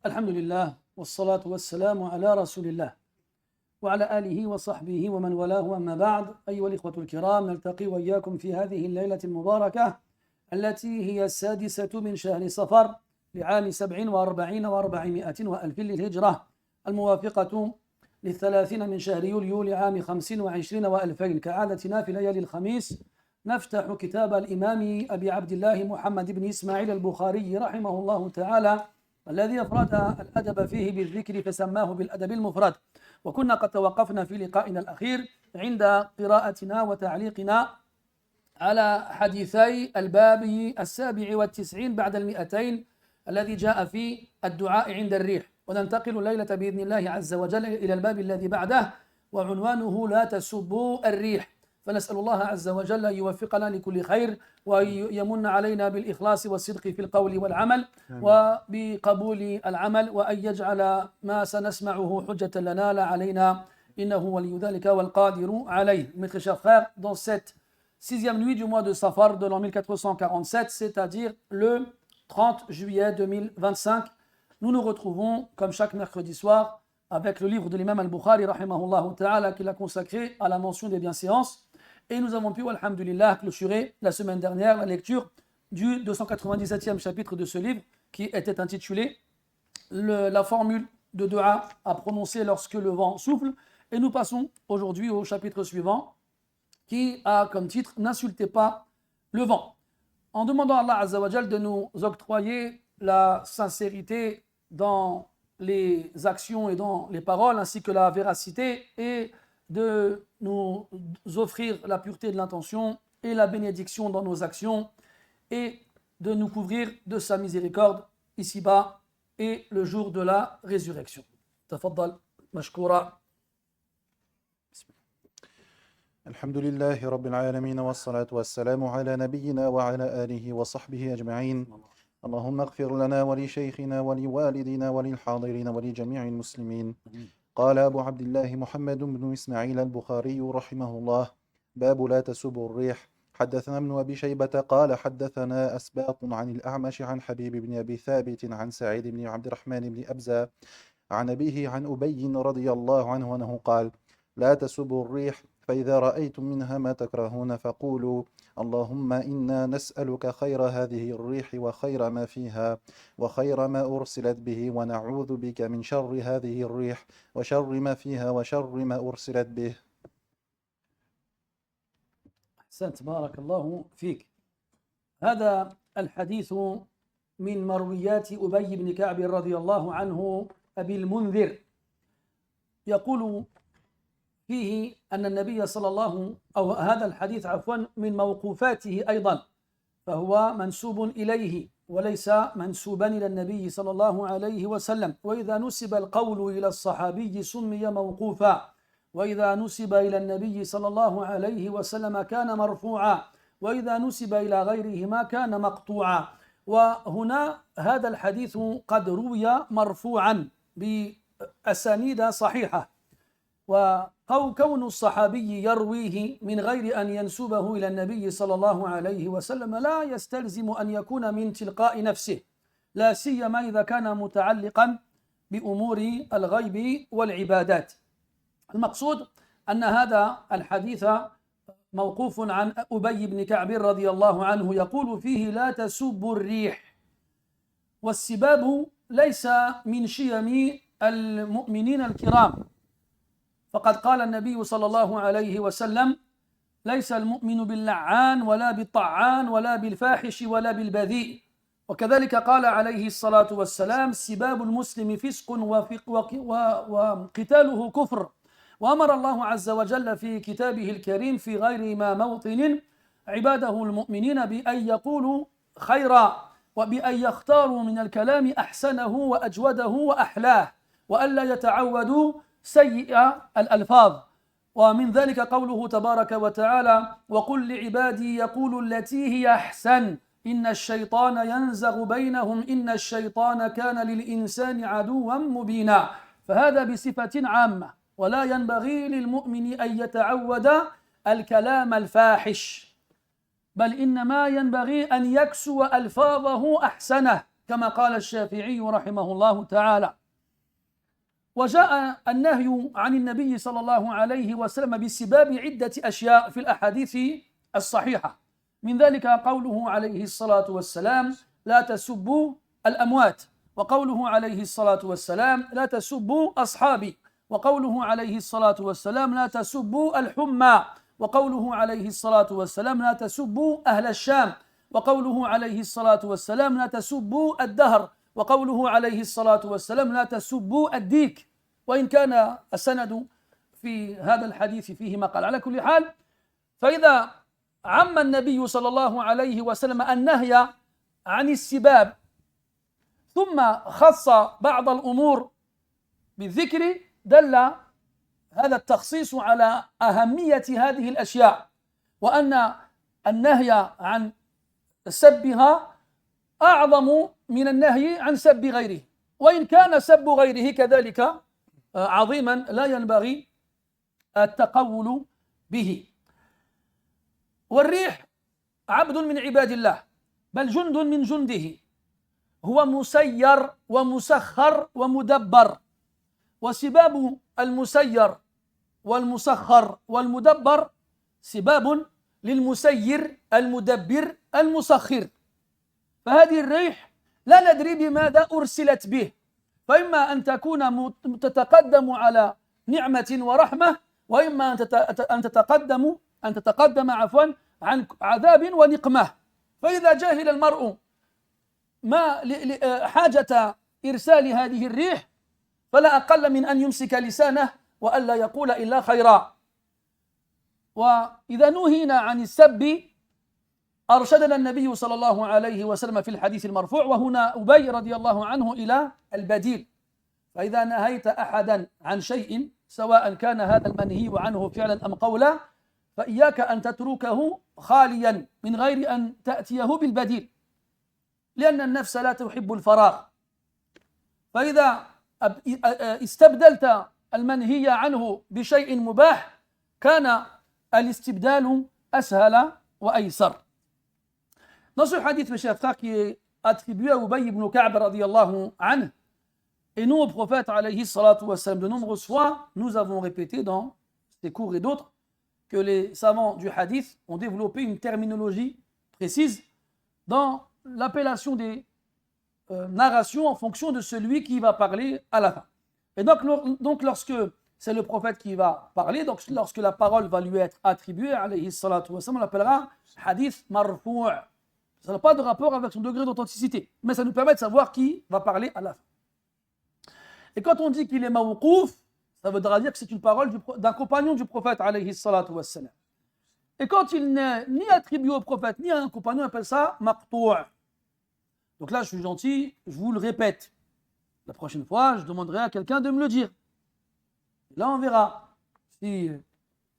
الحمد لله والصلاة والسلام على رسول الله وعلى آله وصحبه ومن والاه، أما بعد. أيها الإخوة الكرام، نلتقي وإياكم في هذه الليلة المباركة التي هي السادسة من شهر صفر لعام 47 و400 وألف للهجرة، الموافقة للثلاثين من شهر يوليو لعام 25 و2000. كعادتنا في ليالي الخميس نفتح كتاب الإمام أبي عبد الله محمد بن إسماعيل البخاري رحمه الله تعالى، الذي أفرد الأدب فيه بالذكر فسماه بالأدب المفرد. وكنا قد توقفنا في لقائنا الأخير عند قراءتنا وتعليقنا على حديثي الباب 97 بعد 200 الذي جاء في الدعاء عند الريح. وننتقل الليلة بإذن الله عز وجل إلى الباب الذي بعده، وعنوانه لا تسبوا الريح. فنسأل الله عز وجل أن يوفقنا لكل خير، ويمن علينا بالإخلاص والصدق في القول والعمل، وبقبول العمل، وأن يجعل ما سنسمعه حجة لنا لا علينا، إنه ولي ذلك والقادر عليه. Mes très chers frères, dans cette sixième nuit du mois de Safar de l'an 1447, c'est-à-dire le 30 juillet 2025, nous nous retrouvons comme chaque mercredi soir avec le livre de l'imam al-Bukhari rahimahullah ta'ala qu'il a consacré à la mention des bienséances. Et nous avons pu, alhamdulillah, clôturer la semaine dernière la lecture du 297e chapitre de ce livre qui était intitulé la formule de dua à prononcer lorsque le vent souffle. Et nous passons aujourd'hui au chapitre suivant qui a comme titre N'insultez pas le vent. En demandant à Allah Azza wa Jal de nous octroyer la sincérité dans les actions et dans les paroles, ainsi que la véracité, et de nous offrir la pureté de l'intention et la bénédiction dans nos actions, et de nous couvrir de sa miséricorde ici-bas et le jour de la résurrection. Tafaddal mashkoura. الحمد لله رب العالمين والصلاة والسلام على نبينا وعلى آله وصحبه أجمعين. اللهم اغفر لنا ولشيخنا ولوالدنا وللحاضرين ولجميع المسلمين. قال أبو عبد الله محمد بن إسماعيل البخاري رحمه الله: باب لا تسبوا الريح. حدثنا ابن أبي شيبة قال حدثنا أسباط عن الأعمش عن حبيب بن أبي ثابت عن سعيد بن عبد الرحمن بن أبزة عن أبيه عن أبي رضي الله عنه أنه قال: لا تسبوا الريح، فإذا رأيتم منها ما تكرهون فقولوا اللهم إنا نسألك خير هذه الريح وخير ما فيها وخير ما أرسلت به، ونعوذ بك من شر هذه الريح وشر ما فيها وشر ما أرسلت به. أحسنت، بارك الله فيك. هذا الحديث من مرويات أبي بن كعب رضي الله عنه أبي المنذر، يقول فيه أن النبي صلى الله أو هذا الحديث عفوا من موقوفاته أيضا، فهو منسوب إليه وليس منسوبا إلى النبي صلى الله عليه وسلم. وإذا نسب القول إلى الصحابي سمي موقوفا، وإذا نسب إلى النبي صلى الله عليه وسلم كان مرفوعا، وإذا نسب إلى غيرهما كان مقطوعا. وهنا هذا الحديث قد روي مرفوعا بأسانيد صحيحة، وكون الصحابي يرويه من غير أن ينسبه إلى النبي صلى الله عليه وسلم لا يستلزم أن يكون من تلقاء نفسه، لا سيما إذا كان متعلقا بأمور الغيب والعبادات. المقصود أن هذا الحديث موقوف عن أبي بن كعب رضي الله عنه، يقول فيه لا تسبوا الريح. والسباب ليس من شيم المؤمنين الكرام، فقد قال النبي صلى الله عليه وسلم: ليس المؤمن باللعان ولا بالطعان ولا بالفاحش ولا بالبذيء. وكذلك قال عليه الصلاة والسلام: سباب المسلم فسق وقتاله كفر. وأمر الله عز وجل في كتابه الكريم في غير ما موطن عباده المؤمنين بأن يقولوا خيرا، وبأن يختاروا من الكلام أحسنه وأجوده وأحلاه، وألا يتعودوا سيء الألفاظ. ومن ذلك قوله تبارك وتعالى: وقل لعبادي يقولوا التي هي أحسن إن الشيطان ينزغ بينهم إن الشيطان كان للإنسان عدوا مبينا. فهذا بصفة عامة، ولا ينبغي للمؤمن أن يتعود الكلام الفاحش، بل إنما ينبغي أن يكسو ألفاظه أحسنه، كما قال الشافعي رحمه الله تعالى. وجاء النهي عن النبي صلى الله عليه وسلم بسباب عدة أشياء في الأحاديث الصحيحة، من ذلك قوله عليه الصلاة والسلام لا تسبوا الأموات، وقوله عليه الصلاة والسلام لا تسبوا أصحابي، وقوله عليه الصلاة والسلام لا تسبوا الحمى، وقوله عليه الصلاة والسلام لا تسبوا أهل الشام، وقوله عليه الصلاة والسلام لا تسبوا الدهر، وقوله عليه الصلاة والسلام لا تسبوا الديك، وإن كان السند في هذا الحديث فيه مقال. على كل حال، فإذا عم النبي صلى الله عليه وسلم النهي عن السباب ثم خص بعض الأمور بالذكر، دل هذا التخصيص على أهمية هذه الأشياء، وأن النهي عن سبها أعظم من النهي عن سب غيره، وإن كان سب غيره كذلك عظيما لا ينبغي التقول به. والريح عبد من عباد الله، بل جند من جنده، هو مسير ومسخر ومدبر. وسباب المسير والمسخر والمدبر سباب للمسير المدبر المسخر. فهذه الريح لا ندري بماذا أرسلت به، فإما أن تكون تتقدم على نعمة ورحمة، وإما أن تتقدم عن عذاب ونقمة. فإذا جاهل المرء ما حاجة إرسال هذه الريح، فلا أقل من أن يمسك لسانه وألا يقول إلا خيرا. وإذا نهينا عن السب أرشدنا النبي صلى الله عليه وسلم في الحديث المرفوع، وهنا أبي رضي الله عنه إلى البديل. فإذا نهيت أحدا عن شيء سواء كان هذا المنهي عنه فعلا أم قولا، فإياك أن تتركه خاليا من غير أن تأتيه بالبديل، لأن النفس لا تحب الفراغ. فإذا استبدلت المنهي عنه بشيء مباح كان الاستبدال أسهل وأيسر. Dans ce hadith, mes chers frères, qui est attribué à Ubay ibn Ka'b radiyallahu anhu, et nous, au prophète alayhi salatu wassalam, de nombreuses fois, nous avons répété dans ces cours et d'autres que les savants du hadith ont développé une terminologie précise dans l'appellation des narrations en fonction de celui qui va parler à la fin. Et donc lorsque c'est le prophète qui va parler, donc lorsque la parole va lui être attribuée, alayhi salatu wassalam, on l'appellera hadith marfou'. Ça n'a pas de rapport avec son degré d'authenticité, mais ça nous permet de savoir qui va parler à la fin. Et quand on dit qu'il est mawqouf, ça voudra dire que c'est une parole d'un compagnon du prophète, alayhi salatu wassalam. Et quand il n'est ni attribué au prophète, ni à un compagnon, on appelle ça maqtou'. Donc là, je suis gentil, je vous le répète. La prochaine fois, je demanderai à quelqu'un de me le dire. Et là, on verra si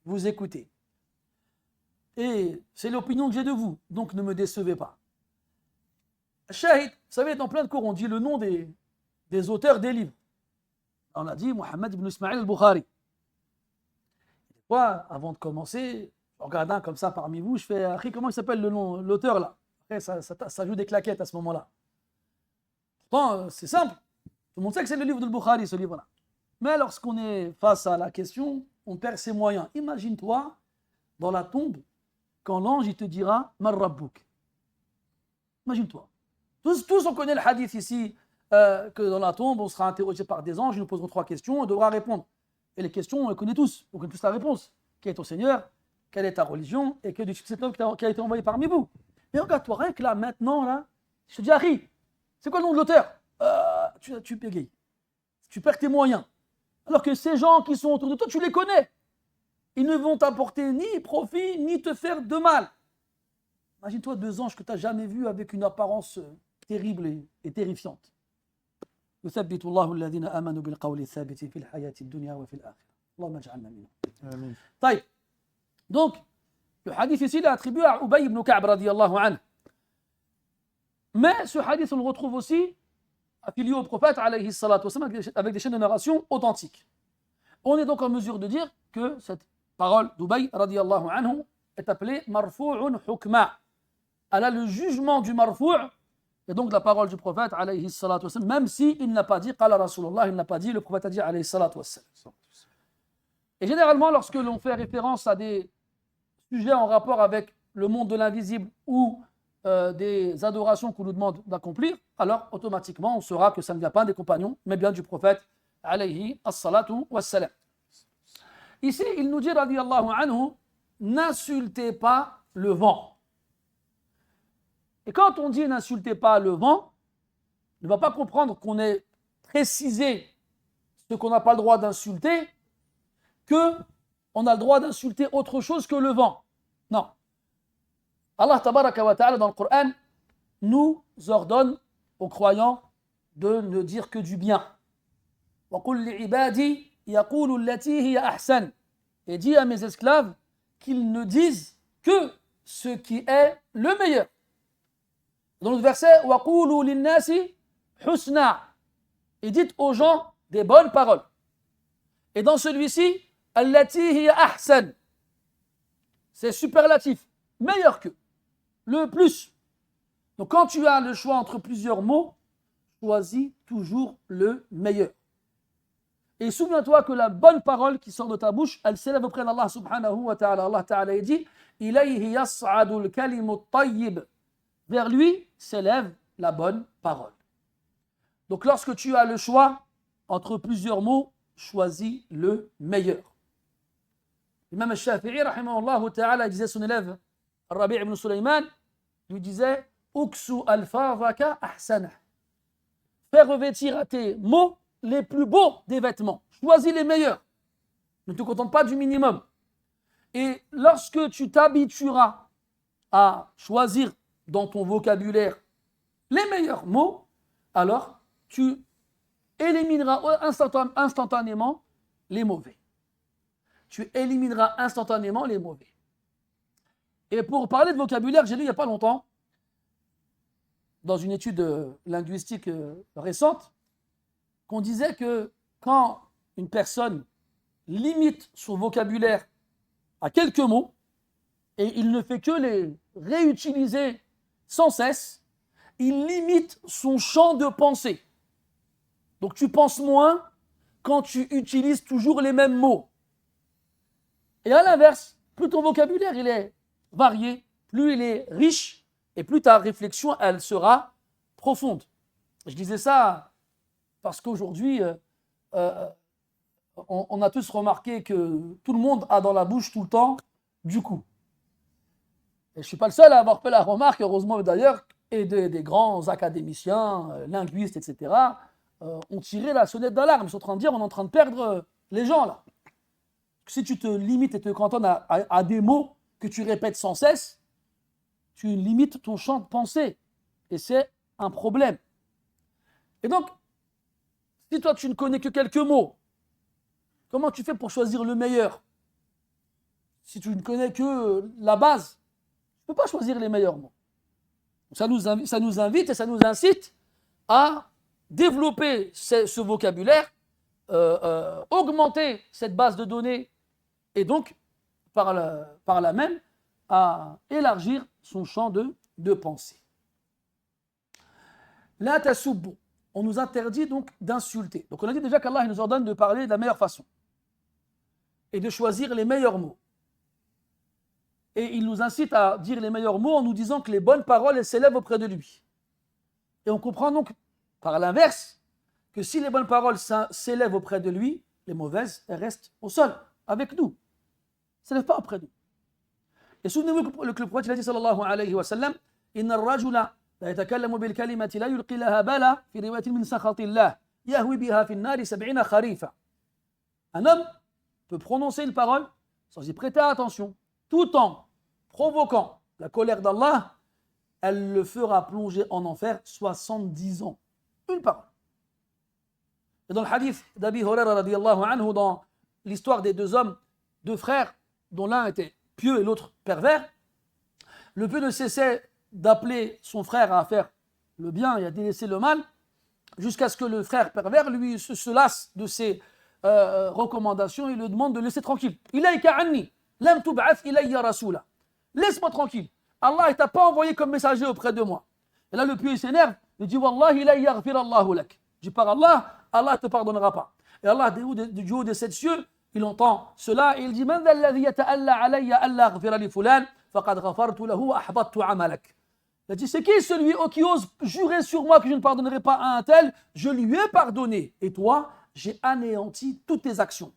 vous écoutez. Et c'est l'opinion que j'ai de vous, donc ne me décevez pas. Shahid, vous savez, dans plein de cours, on dit le nom des auteurs des livres. On a dit Mohammed ibn Ismaïl al-Bukhari. Des fois, avant de commencer, je regarde un comme ça parmi vous, je fais comment il s'appelle l'auteur là? Après, ça joue des claquettes à ce moment-là. Pourtant, c'est simple. Tout le monde sait que c'est le livre de Bukhari, ce livre-là. Mais lorsqu'on est face à la question, on perd ses moyens. Imagine-toi dans la tombe, quand l'ange il te dira Mar Rabbouk. Imagine-toi. Tous on connaît le hadith ici, que dans la tombe, on sera interrogé par des anges, ils nous poseront 3 questions, on devra répondre. Et les questions, on les connaît tous, on connaît tous la réponse. Quel est ton Seigneur? Quelle est ta religion? Et que dis-tu de cet homme qui a été envoyé parmi vous? Mais regarde-toi, rien que là, maintenant, là, je te dis, Harry, c'est quoi le nom de l'auteur? Tu bégayes. Tu perds tes moyens. Alors que ces gens qui sont autour de toi, tu les connais. Ils ne vont t'apporter ni profit, ni te faire de mal. Imagine-toi 2 anges que tu n'as jamais vus avec une apparence terrible et terrifiante. يثبت الله الذين آمنوا بالقول الثابت في الحياة الدنيا وفي الآخرة. اللهم اجعلنا منهم. آمين. طيب. Donc, le hadith ici il est attribué à Ubay ibn Ka'b radiyallahu anhu. Mais ce hadith, on le retrouve aussi affilié au prophète alayhi salatu wassalam avec des chaînes de narration authentiques. On est donc en mesure de dire que cette parole d'Ubay radiyallahu anhu est appelée marfu'un hukma. Elle a le jugement du marfu', Et donc la parole du prophète, alayhi salatu wassalam, même s'il n'a pas dit, qala Rasulullah, il n'a pas dit, le prophète a dit, alayhi salatu wassalam. Et généralement, lorsque l'on fait référence à des sujets en rapport avec le monde de l'invisible ou des adorations qu'on nous demande d'accomplir, alors automatiquement on saura que ça ne vient pas des compagnons, mais bien du prophète, alayhi salatu wassalam. Ici, il nous dit, radiyallahu anhu, n'insultez pas le vent. Et quand on dit n'insultez pas le vent, ne va pas comprendre qu'on ait précisé ce qu'on n'a pas le droit d'insulter, qu'on a le droit d'insulter autre chose que le vent. Non. Allah tabaraka wa ta'ala dans le Coran nous ordonne aux croyants de ne dire que du bien. وَقُلْ لِعِبَادِي يَقُولُ الَّتِي هِيَ أَحْسَنُ. Et dit à mes esclaves qu'ils ne disent que ce qui est le meilleur. Dans le verset وَقُولُوا لِلنَّاسِ حُسْنًا. Et dites aux gens des bonnes paroles. Et dans celui-ci الَّتِي هِيَ أَحْسَنُ. C'est superlatif, meilleur que, le plus. Donc quand tu as le choix entre plusieurs mots, choisis toujours le meilleur. Et souviens-toi que la bonne parole qui sort de ta bouche, elle s'élève auprès d'Allah subhanahu wa ta'ala. Allah ta'ala dit إِلَيْهِ يَصْعَدُ الْكَلِمُ الطَّيِّبُ. Vers lui s'élève la bonne parole. Donc lorsque tu as le choix entre plusieurs mots, choisis le meilleur. L'imam al-Shafi'i, rahimahullah ta'ala, disait à son élève, Rabi' ibn Sulaiman, lui disait Uksu al-fadhaka ahsana. Fais revêtir à tes mots les plus beaux des vêtements. Choisis les meilleurs. Ne te contente pas du minimum. Et lorsque tu t'habitueras à choisir dans ton vocabulaire les meilleurs mots, alors tu élimineras instantanément les mauvais. Tu élimineras instantanément les mauvais. Et pour parler de vocabulaire, j'ai lu il n'y a pas longtemps, dans une étude linguistique récente, qu'on disait que quand une personne limite son vocabulaire à quelques mots, et il ne fait que les réutiliser sans cesse, il limite son champ de pensée. Donc tu penses moins quand tu utilises toujours les mêmes mots. Et à l'inverse, plus ton vocabulaire il est varié, plus il est riche, et plus ta réflexion elle sera profonde. Je disais ça parce qu'aujourd'hui, on a tous remarqué que tout le monde a dans la bouche tout le temps du coup. Et je ne suis pas le seul à avoir fait la remarque, heureusement d'ailleurs, et des grands académiciens, linguistes, etc., ont tiré la sonnette d'alarme. Ils sont en train de dire on est en train de perdre les gens là. Si tu te limites et te cantonnes à des mots que tu répètes sans cesse, tu limites ton champ de pensée. Et c'est un problème. Et donc, si toi tu ne connais que quelques mots, comment tu fais pour choisir le meilleur? Si tu ne connais que la base, tu ne peux pas choisir les meilleurs mots. Ça nous invite et ça nous incite à développer ce vocabulaire, augmenter cette base de données et donc, par là même, à élargir son champ de pensée. La tasubbu. On nous interdit donc d'insulter. Donc on a dit déjà qu'Allah nous ordonne de parler de la meilleure façon et de choisir les meilleurs mots. Et il nous incite à dire les meilleurs mots en nous disant que les bonnes paroles elles s'élèvent auprès de lui. Et on comprend donc par l'inverse que si les bonnes paroles s'élèvent auprès de lui, les mauvaises elles restent au sol avec nous. Ça ne s'élève pas auprès de nous. Et souvenez-vous que le prophète a dit sallallahu alayhi wa sallam Inna ar-rajula la yatakallamu bil kalimati la yulqi laha bala fi riwayatin min sakhatillah yahwi biha fi an-nari 70 kharifa. Un homme peut prononcer une parole sans y prêter attention, tout en provoquant la colère d'Allah, elle le fera plonger en enfer 70 ans. Une parole. Et dans le hadith d'Abi Huraira radiyallahu anhu, dans l'histoire des deux hommes, deux frères, dont l'un était pieux et l'autre pervers, le pieux ne cessait d'appeler son frère à faire le bien et à délaisser le mal, jusqu'à ce que le frère pervers lui se lasse de ses recommandations et lui demande de laisser tranquille. Ilayka anni, lam tub'ath ilayya rasula. Laisse-moi tranquille. Allah ne t'a pas envoyé comme messager auprès de moi. Et là, le pieux s'énerve. Il dit Wallahi la yaghfir Allahu lak. Je dis par Allah, Allah ne te pardonnera pas. Et Allah, du haut de sept cieux, il entend cela et il dit Man alladhi yata'alla alayya alla aghfira li fulan faqad ghafartu lahu wa ahbattu amalak. Il a dit c'est qui celui qui ose jurer sur moi que je ne pardonnerai pas à un tel? Je lui ai pardonné. Et toi, j'ai anéanti toutes tes actions.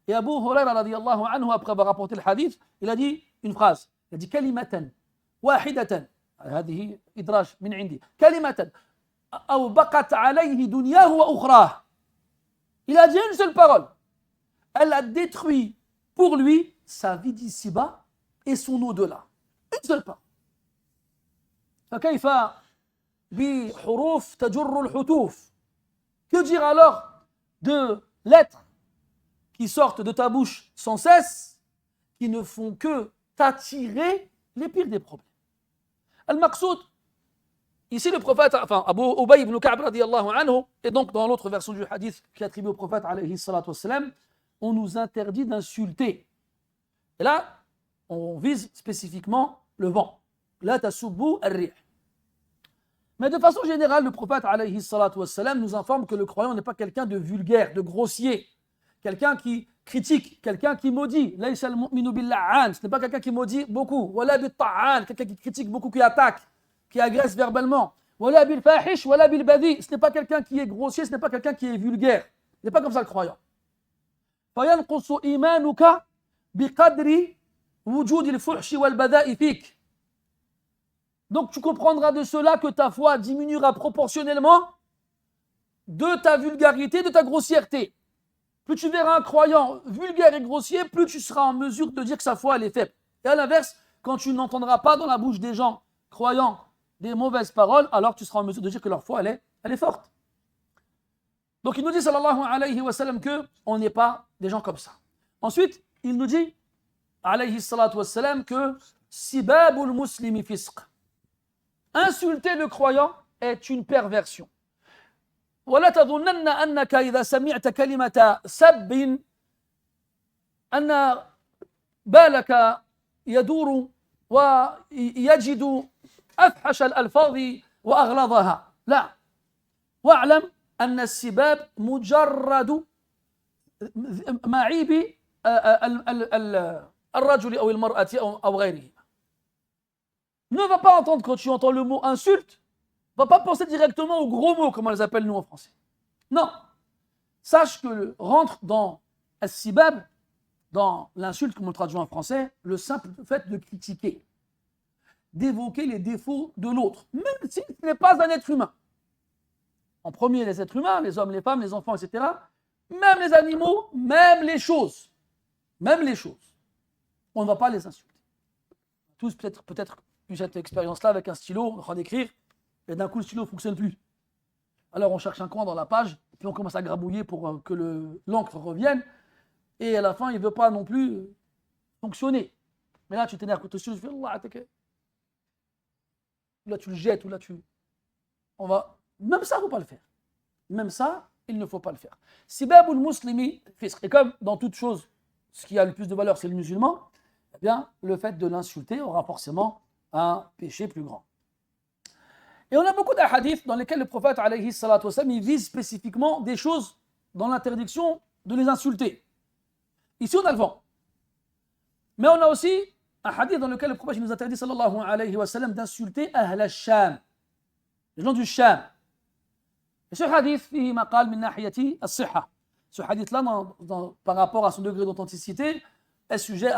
Et Abu Huraira radiyallahu anhu, après avoir rapporté le hadith, il a dit une phrase. Il a dit Kalimatan wahidatan. هذه إدراج من عندي كلمة أو بقت عليه دنياه وأخراه. Il a dit une seule parole. Elle a détruit pour lui sa vie d'ici-bas et son au-delà. Une seule parole. فكيف بحروف تجر الحتوف. Que dire alors de lettres qui sortent de ta bouche sans cesse, qui ne font que t'attirer les pires des problèmes. Al-Maqsoud, ici le prophète, enfin Abu Ubay ibn Ka'b radiyallahu anhu, et donc dans l'autre version du hadith qui est attribué au prophète alayhi salatu wassalam, on nous interdit d'insulter. Et là, on vise spécifiquement le vent. La tasubbu ar-rih. Mais de façon générale, le prophète alayhi salatu wassalam nous informe que le croyant n'est pas quelqu'un de vulgaire, de grossier, quelqu'un qui critique, quelqu'un qui maudit. Laysa al-mu'minu bil-la'an, ce n'est pas quelqu'un qui maudit beaucoup. Wala bil-ta'an, quelqu'un qui critique beaucoup, qui attaque, qui agresse verbalement. Wala bil-fahish, wala bil-badi, ce n'est pas quelqu'un qui est grossier, ce n'est pas quelqu'un qui est vulgaire. Ce n'est pas comme ça le croyant. فَيَنْقُصُ إِيمَانُكَ بِقَدْرِ وُجُودِ الْفُحْشِ وَالْبَذَاءِ فِيكَ. Donc tu comprendras de cela que ta foi diminuera proportionnellement de ta vulgarité, de ta grossièreté. Plus tu verras un croyant vulgaire et grossier, plus tu seras en mesure de dire que sa foi elle est faible. Et à l'inverse, quand tu n'entendras pas dans la bouche des gens croyants des mauvaises paroles, alors tu seras en mesure de dire que leur foi elle est forte. Donc il nous dit sallallahu alayhi wa sallam qu'on n'est pas des gens comme ça. Ensuite, il nous dit alayhi salatu wa sallam que sibabul muslimi fisq. Insulter le croyant est une perversion. ولا تظنن أنك إذا سمعت كلمة سب أن بالك يدور ويجد أفحش الألفاظ وأغلظها. لا. واعلم أن السباب مجرد معيب الرجل أو المرأة أو غيره. Ne va pas entendre quand tu entends le mot insulte. Ne va pas penser directement aux gros mots, comme on les appelle nous en français. Non. Sache que rentre dans as-sibab, dans l'insulte, comme on le traduit en français, le simple fait de critiquer, d'évoquer les défauts de l'autre, même s'il n'est pas un être humain. En premier, les êtres humains, les hommes, les femmes, les enfants, etc. Même les animaux, même les choses. Même les choses. On ne va pas les insulter. Tous peut-être eu cette expérience-là avec un stylo, on est en train d'écrire, et d'un coup le stylo ne fonctionne plus. Alors on cherche un coin dans la page, puis on commence à grabouiller pour que l'encre revienne, et à la fin il ne veut pas non plus fonctionner. Mais là tu t'énerves contre le stylo, tu fais Allah, là tu le jettes, ou là tu... Même ça, il ne faut pas le faire. Même ça, il ne faut pas le faire. Sibabul muslimi fisq. Et comme dans toute chose, ce qui a le plus de valeur, c'est le musulman, eh bien, le fait de l'insulter aura forcément un péché plus grand. Et on a beaucoup d'hadiths dans lesquels le prophète, alayhi salatu wassalam, il vise spécifiquement des choses dans l'interdiction de les insulter. Ici, on a le vent. Mais on a aussi un hadith dans lequel le prophète nous interdit, sallallahu alayhi wa sallam, d'insulter Ahl al-Sham, les gens du Sham. Et ce hadith, il maqal min nahiyati as-sihha. Ce hadith-là, par rapport à son degré d'authenticité, est sujet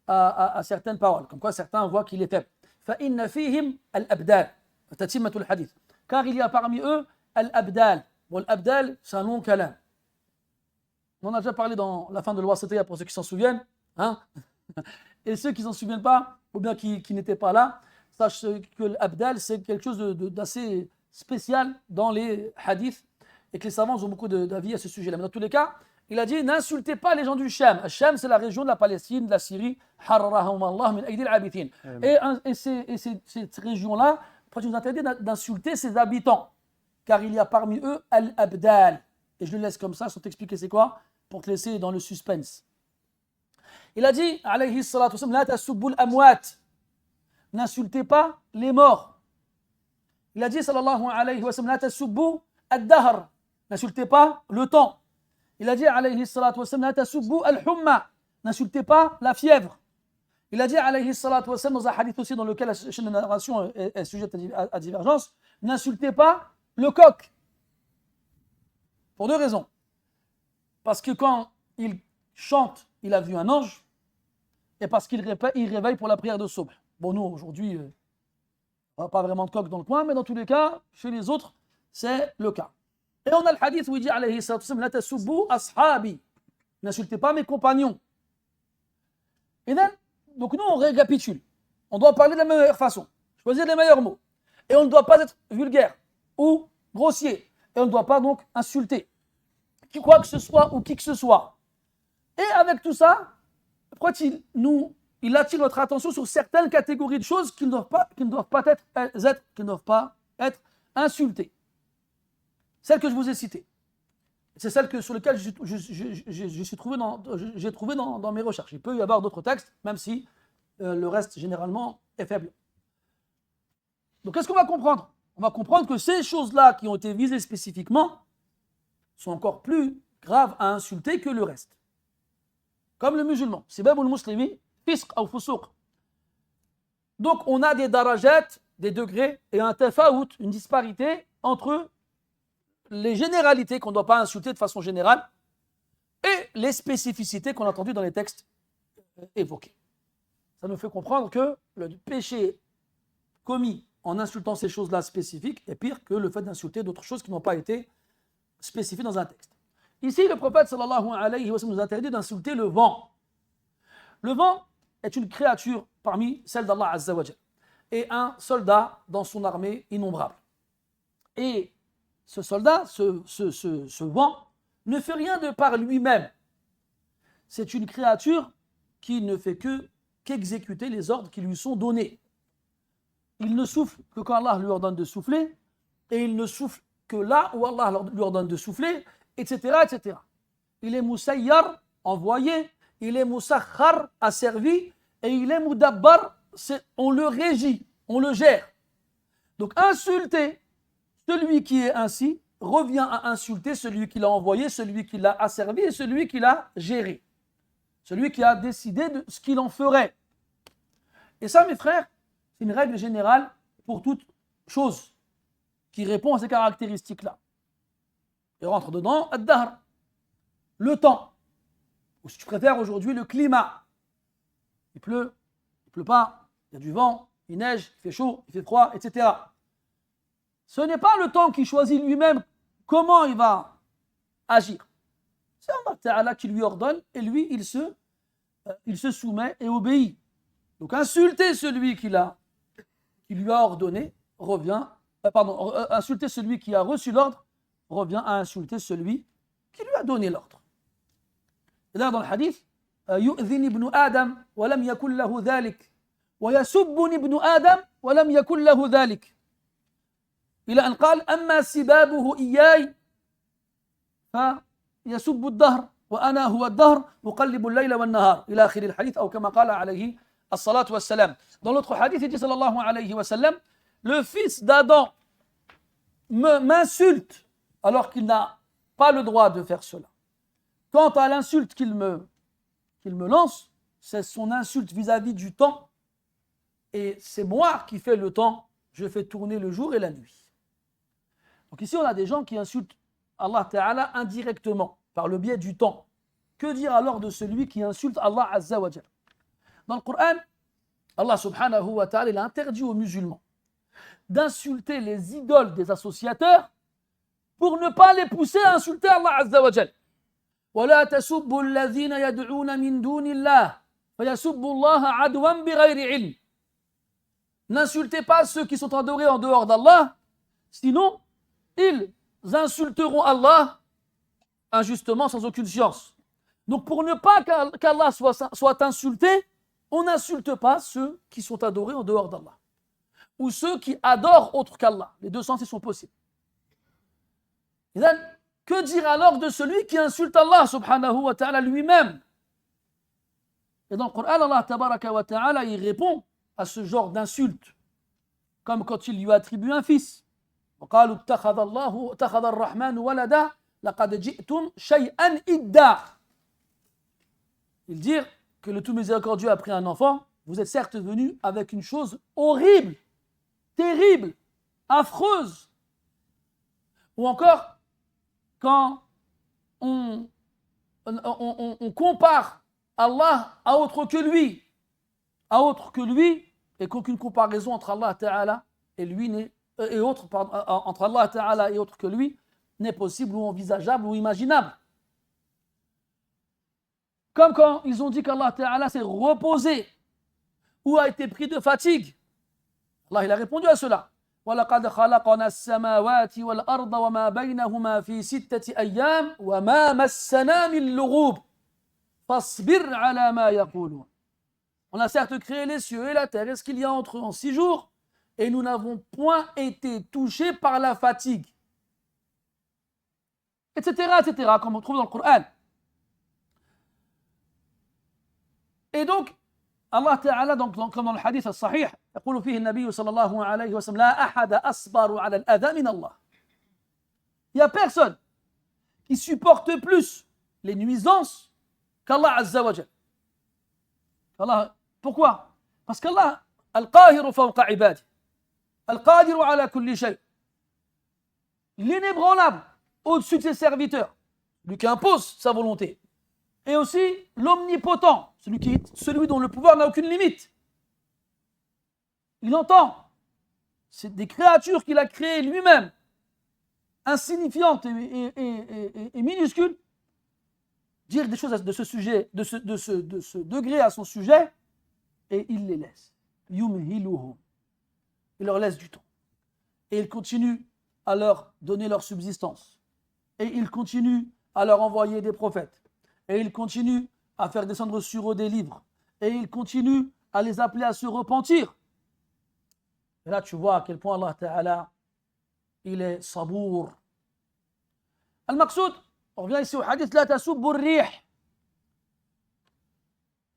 à certaines paroles, comme quoi certains voient qu'il est faible. فَإِنَّ فِيهِمْ الْأَبْدَالِ تَتِمَّةُ الْحَدِيث. Car il y a parmi eux al-abdal. Bon, l'abdal, c'est un long kalam. On en a déjà parlé dans la fin de l'Wasitiyya pour ceux qui s'en souviennent. Hein. Et ceux qui ne s'en souviennent pas, ou bien qui n'étaient pas là, sachent que l'abdal, c'est quelque chose d'assez spécial dans les hadiths et que les savants ont beaucoup d'avis à ce sujet-là. Mais dans tous les cas, il a dit n'insultez pas les gens du Sham. Le Sham, c'est la région de la Palestine, de la Syrie. Et cette région-là, il nous interdit d'insulter ses habitants, car il y a parmi eux al-abdal. Et je le laisse comme ça, sans t'expliquer c'est quoi, pour te laisser dans le suspense. Il a dit, alayhi salatu wassalam, la tasubbul amwat. N'insultez pas les morts. Il a dit, sallallahu alayhi wa sallam, la tasubbu ad-dahr, n'insultez pas le temps. Il a dit, alayhi salatu wa sallam, la tasubbu al-humma, n'insultez pas la fièvre. Il a dit, alayhi salatu wa sallam, dans un hadith aussi dans lequel la chaîne de narration est sujette à divergence, n'insultez pas le coq. Pour deux raisons. Parce que quand il chante, il a vu un ange, et parce qu'il réveille pour la prière de Subh. Bon, nous, aujourd'hui, pas vraiment de coq dans le coin, mais dans tous les cas, chez les autres, c'est le cas. Et on a le hadith où il dit, alayhi salatu wa sallam, la tasubbu ashabi, n'insultez pas mes compagnons. Et donc nous, on récapitule. On doit parler de la meilleure façon, choisir les meilleurs mots. Et on ne doit pas être vulgaire ou grossier. Et on ne doit pas donc insulter quoi que ce soit ou qui que ce soit. Et avec tout ça, pourquoi il attire notre attention sur certaines catégories de choses qui ne doivent pas être insultées. Celles que je vous ai citées. C'est celles sur lesquelles j'ai trouvé dans mes recherches. Il peut y avoir d'autres textes, même si le reste, généralement, est faible. Donc, qu'est-ce qu'on va comprendre? On va comprendre que ces choses-là qui ont été visées spécifiquement sont encore plus graves à insulter que le reste. Comme le musulman. Sibabul muslimi, fisq ou fusuq. Donc, on a des darajat, des degrés, et un tafaout, une disparité entre les généralités qu'on ne doit pas insulter de façon générale et les spécificités qu'on a entendues dans les textes évoqués. Ça nous fait comprendre que le péché commis en insultant ces choses-là spécifiques est pire que le fait d'insulter d'autres choses qui n'ont pas été spécifiées dans un texte. Ici, le prophète sallallahu alayhi wa sallam nous interdit d'insulter le vent. Le vent est une créature parmi celles d'Allah Azza wa Jal et un soldat dans son armée innombrable. Et ce soldat, ce vent, ne fait rien de par lui-même. C'est une créature qui ne fait qu'exécuter les ordres qui lui sont donnés. Il ne souffle que quand Allah lui ordonne de souffler, et il ne souffle que là où Allah lui ordonne de souffler, etc., etc. Il est musayyar, envoyé, il est musakhar, asservi, et il est mudabbar, on le régit, on le gère. Donc insulter celui qui est ainsi revient à insulter celui qui l'a envoyé, celui qui l'a asservi et celui qui l'a géré. Celui qui a décidé de ce qu'il en ferait. Et ça, mes frères, c'est une règle générale pour toute chose qui répond à ces caractéristiques-là. Et rentre dedans, ad-dahr, le temps. Ou si tu préfères aujourd'hui, le climat. Il pleut pas, il y a du vent, il neige, il fait chaud, il fait froid, etc. Ce n'est pas le temps qui choisit lui-même comment il va agir. C'est Allah Ta'ala qui lui ordonne et lui, il se soumet et obéit. Donc insulter celui qui lui a ordonné revient, insulter celui qui a reçu l'ordre revient à insulter celui qui lui a donné l'ordre. Et là dans le hadith, يؤذن ابن آدم ولم يكن له ذلك ويسبني ابن آدم ولم يكن له ذلك إلى أن قال أما سبابه إياي فيسب الدهر وأنا هو الدهر أقلب الليل والنهار إلى آخر الحديث أو كما قال عليه الصلاة والسلام. Dans l'autre hadith, il dit sallallahu alayhi wa sallam, le fils d'Adam m'insulte alors qu'il n'a pas le droit de faire cela. Quant à l'insulte qu'il me lance, c'est son insulte vis-à-vis du temps et c'est moi qui fais le temps, je fais tourner le jour et la nuit. Donc ici on a des gens qui insultent Allah Ta'ala indirectement par le biais du temps. Que dire alors de celui qui insulte Allah Azza wa Jal? Dans le Coran, Allah Subhanahu wa Ta'ala il a interdit aux musulmans d'insulter les idoles des associateurs pour ne pas les pousser à insulter Allah Azza wa Jal. ولا تسبوا الذين يدعون من دون الله فيسبوا الله عدوا بغير علم. N'insultez pas ceux qui sont adorés en dehors d'Allah, sinon ils insulteront Allah injustement sans aucune science. Donc pour ne pas qu'Allah soit insulté, on n'insulte pas ceux qui sont adorés en dehors d'Allah ou ceux qui adorent autre qu'Allah. Les deux sens ils sont possibles. Et là, que dire alors de celui qui insulte Allah subhanahu wa ta'ala lui-même? Et dans le Coran, Allah tabaraka wa ta'ala il répond à ce genre d'insulte, comme quand il lui attribue un fils. وقالوا اتخذ الرحمن ولدا لقد جئتم شيئا إدا. Ils dirent que le tout miséricordieux a pris un enfant, vous êtes certes venus avec une chose horrible, terrible, affreuse. Ou encore, quand on compare Allah à autre que lui, et qu'aucune comparaison entre Allah Ta'ala et lui entre Allah Ta'ala et autre que lui n'est possible ou envisageable ou imaginable. Comme quand ils ont dit qu'Allah Ta'ala s'est reposé ou a été pris de fatigue. Allah il a répondu à cela. وَلَقَدْ خَلَقْنَا السَّمَاوَاتِ وَالْأَرْضَ وَمَا بَيْنَهُمَا فِي 6 أَيَّامٍ وَمَا مَسَّنَا مِن لُغُوبٍ فَاصْبِرْ عَلَى مَا يَقُولُونَ. On a certes créé les cieux et la terre et ce qu'il y a entre eux en 6 jours, et nous n'avons point été touchés par la fatigue. Etc., etc., comme on trouve dans le Coran. Et donc, Allah Ta'ala, comme dans le hadith al-sahih, يقول فيه النبي صلى الله عليه وسلم لا أحد أصبر على الأذى من الله. Il n'y a personne qui supporte plus les nuisances qu'Allah Azza wa Jal. Pourquoi? Parce qu'Allah, Al-Qahiru fawqa ibadi, Al-Qadiru ala kulli shay, l'inébranlable au-dessus de ses serviteurs, lui qui impose sa volonté, et aussi l'omnipotent, celui dont le pouvoir n'a aucune limite. Il entend. C'est des créatures qu'il a créées lui-même, insignifiantes et minuscules, dire des choses de ce sujet, de ce degré à son sujet, et il les laisse. Yumhiluhum. Il leur laisse du temps. Et il continue à leur donner leur subsistance. Et il continue à leur envoyer des prophètes. Et il continue à faire descendre sur eux des livres. Et il continue à les appeler à se repentir. Et là, tu vois à quel point Allah Ta'ala, il est sabour. Al-Maqsoud, on revient ici au hadith, لا تسبوا الريح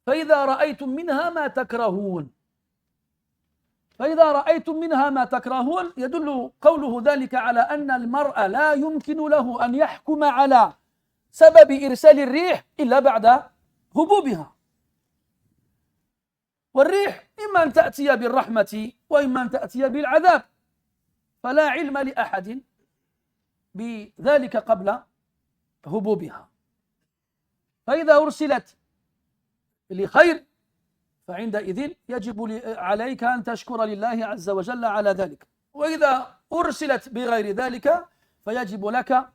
فإذا رأيتم منها ما تكرهون. فإذا رأيتم منها ما تكرهون يدل قوله ذلك على أن المرء لا يمكن له أن يحكم على سبب إرسال الريح إلا بعد هبوبها. والريح إما أن تأتي بالرحمة وإما أن تأتي بالعذاب، فلا علم لأحد بذلك قبل هبوبها. فإذا أرسلت لخير فعندئذ يجب عليك أن تشكر لله عز وجل على ذلك، وإذا أرسلت بغير ذلك فيجب لك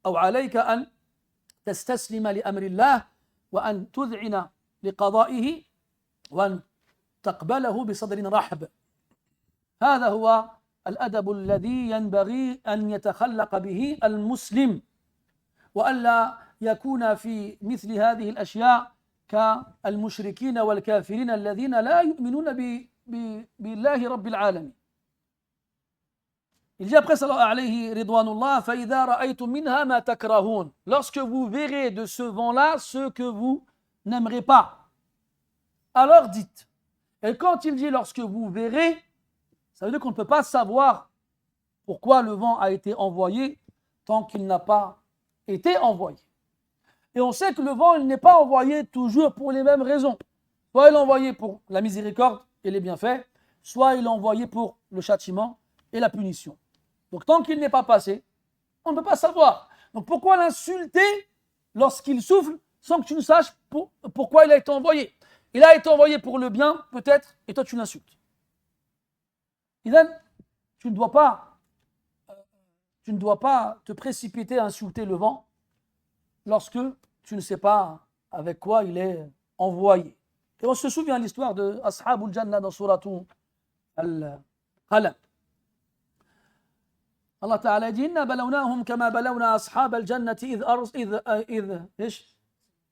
أو عليك أن تستسلم لأمر الله وأن تذعن لقضائه وأن تقبله بصدر رحب. هذا هو الأدب الذي ينبغي أن يتخلق به المسلم، وألا يكون في مثل هذه الأشياء كالمشركين والكافرين الذين لا يؤمنون بالله رب العالمين. Il dit après, sallallahu alayhi ridwanullah, فَإِذَا رَأَيْتُم مِّنْهَا مَا تَكْرَهُونَ. Lorsque vous verrez de ce vent-là ce que vous n'aimerez pas, alors dites. Et quand il dit lorsque vous verrez, ça veut dire qu'on ne peut pas savoir pourquoi le vent a été envoyé tant qu'il n'a pas été envoyé. Et on sait que le vent, il n'est pas envoyé toujours pour les mêmes raisons. Soit il est envoyé pour la miséricorde et les bienfaits, soit il est envoyé pour le châtiment et la punition. Donc tant qu'il n'est pas passé, on ne peut pas savoir. Donc pourquoi l'insulter lorsqu'il souffle sans que tu ne saches pourquoi il a été envoyé? Il a été envoyé pour le bien, peut-être, et toi tu l'insultes. Idem, tu ne dois pas te précipiter à insulter le vent lorsque tu ne sais pas avec quoi il est envoyé. Et on se souvient de l'histoire de Ashabul Jannah dans Suratu Al-Qalam. Allah Ta'ala dit Inna balawnahum kama balawna ashab al-jannah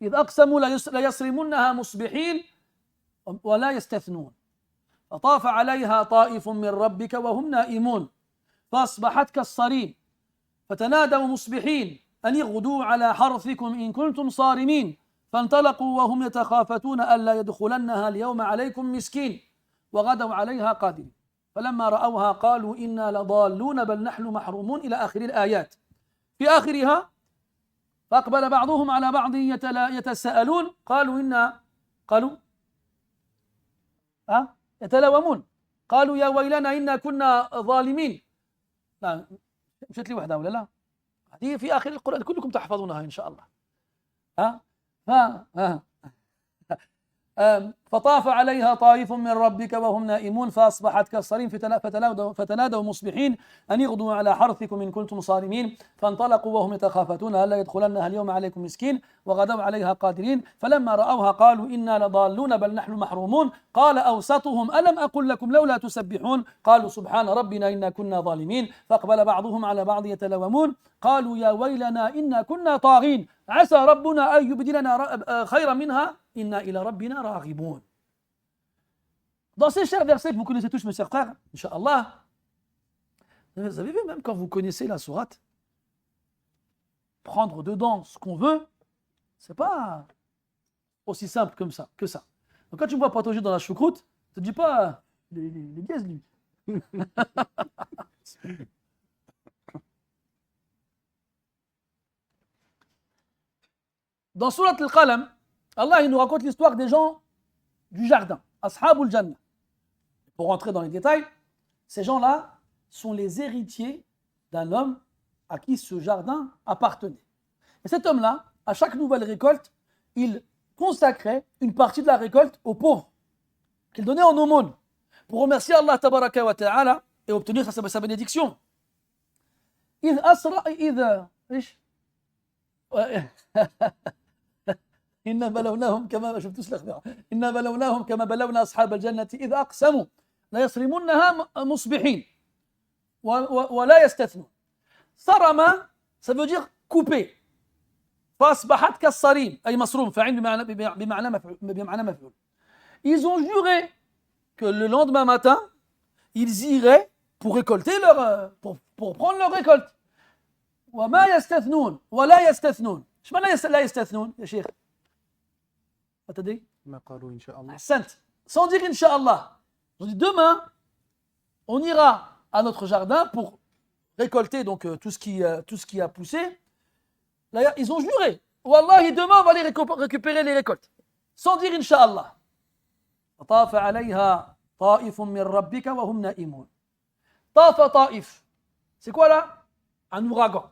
إذ أقسموا ليصرمنها مصبحين ولا يستثنون فطاف عليها طائف من ربك وهم نائمون فأصبحت كالصريم فتنادوا مصبحين أن اغدوا على حرثكم إن كنتم صارمين فانطلقوا وهم يتخافتون ألا يدخلنها اليوم عليكم مسكين وغدوا عليها قادرين. فلما رأوها قالوا إنا لضالون بل نحن محرومون إلى آخر الآيات. في آخرها فأقبل بعضهم على بعض يتساءلون قالوا يتلاومون قالوا يا ويلنا إنا كنا ظالمين. لا مشت لي وحدة ولا لا؟ هذه في آخر القرآن كلكم تحفظونها إن شاء الله. فطاف عليها طائف من ربك وهم نائمون فأصبحت كالصريم فتنادوا مصبحين أن اغدوا على حرثكم إن كنتم صارمين فانطلقوا وهم يتخافتون ألا يدخلنها اليوم عليكم مسكين وغدوا عليها قادرين فلما رأوها قالوا إنا لضالون بل نحن محرومون قال أوسطهم ألم أقل لكم لولا تسبحون قالوا سبحان ربنا إنا كنا ظالمين فأقبل بعضهم على بعض يتلومون قالوا يا ويلنا إنا كنا طاغين عسى ربنا أن يبدلنا خيرا منها إنا إلى ربنا راغبون. Dans ces chers versets que vous connaissez tous, mes chers frères, Inch'Allah, vous avez vu, même quand vous connaissez la sourate, prendre dedans ce qu'on veut, c'est pas aussi simple comme ça, que ça. Donc quand tu me vois patauger dans la choucroute, ne te dis pas les biaises, lui. Dans Surat Al-Qalam, Allah il nous raconte l'histoire des gens du jardin, Ashabul Jannah. Pour rentrer dans les détails, ces gens-là sont les héritiers d'un homme à qui ce jardin appartenait. Et cet homme-là, à chaque nouvelle récolte, il consacrait une partie de la récolte aux pauvres, qu'il donnait en aumône, pour remercier Allah tabaraka wa ta'ala et obtenir sa bénédiction. إنا بلوناهم كما بلونا أصحاب الجنة إذ أقسموا لا يصرمونها مصبحين ولا يستثنون. صرم ça veut dire couper. فأصبحت كالصريم أي مصروم فاعل بمعنى مفعول. Ils ont juré que le lendemain matin ils iraient pour récolter pour prendre leur récolte. وما يستثنون ولا يستثنون. ايش معنى لا يستثنون يا شيخ؟ Attendez. Sans dire Inch'Allah. On dit demain, on ira à notre jardin pour récolter donc tout ce qui a poussé. Là, ils ont juré. Wallahi, demain on va aller récupérer les récoltes. Sans dire Inch'Allah. طاف عليها طائف من ربك وهم نائمون. طاف طائف. C'est quoi là? Un ouragan,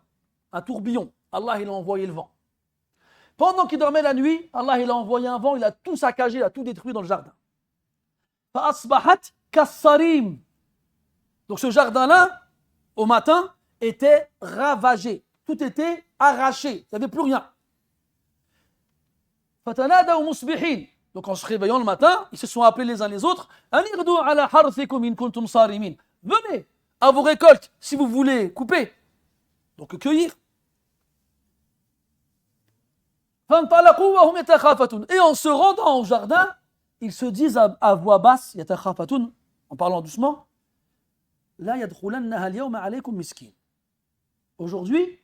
un tourbillon. Allah il a envoyé le vent. Pendant qu'il dormait la nuit, Allah il a envoyé un vent, il a tout saccagé, il a tout détruit dans le jardin. فأصبحت كالصريم. Donc ce jardin-là, au matin, était ravagé. Tout était arraché. Il n'y avait plus rien. فتنادوا مصبحين. Donc en se réveillant le matin, ils se sont appelés les uns les autres. أن اغدوا على حرثكم إن كنتم صارمين. Venez à vos récoltes si vous voulez couper. Donc cueillir. Et en se rendant au jardin, ils se disent à voix basse, en parlant doucement, aujourd'hui,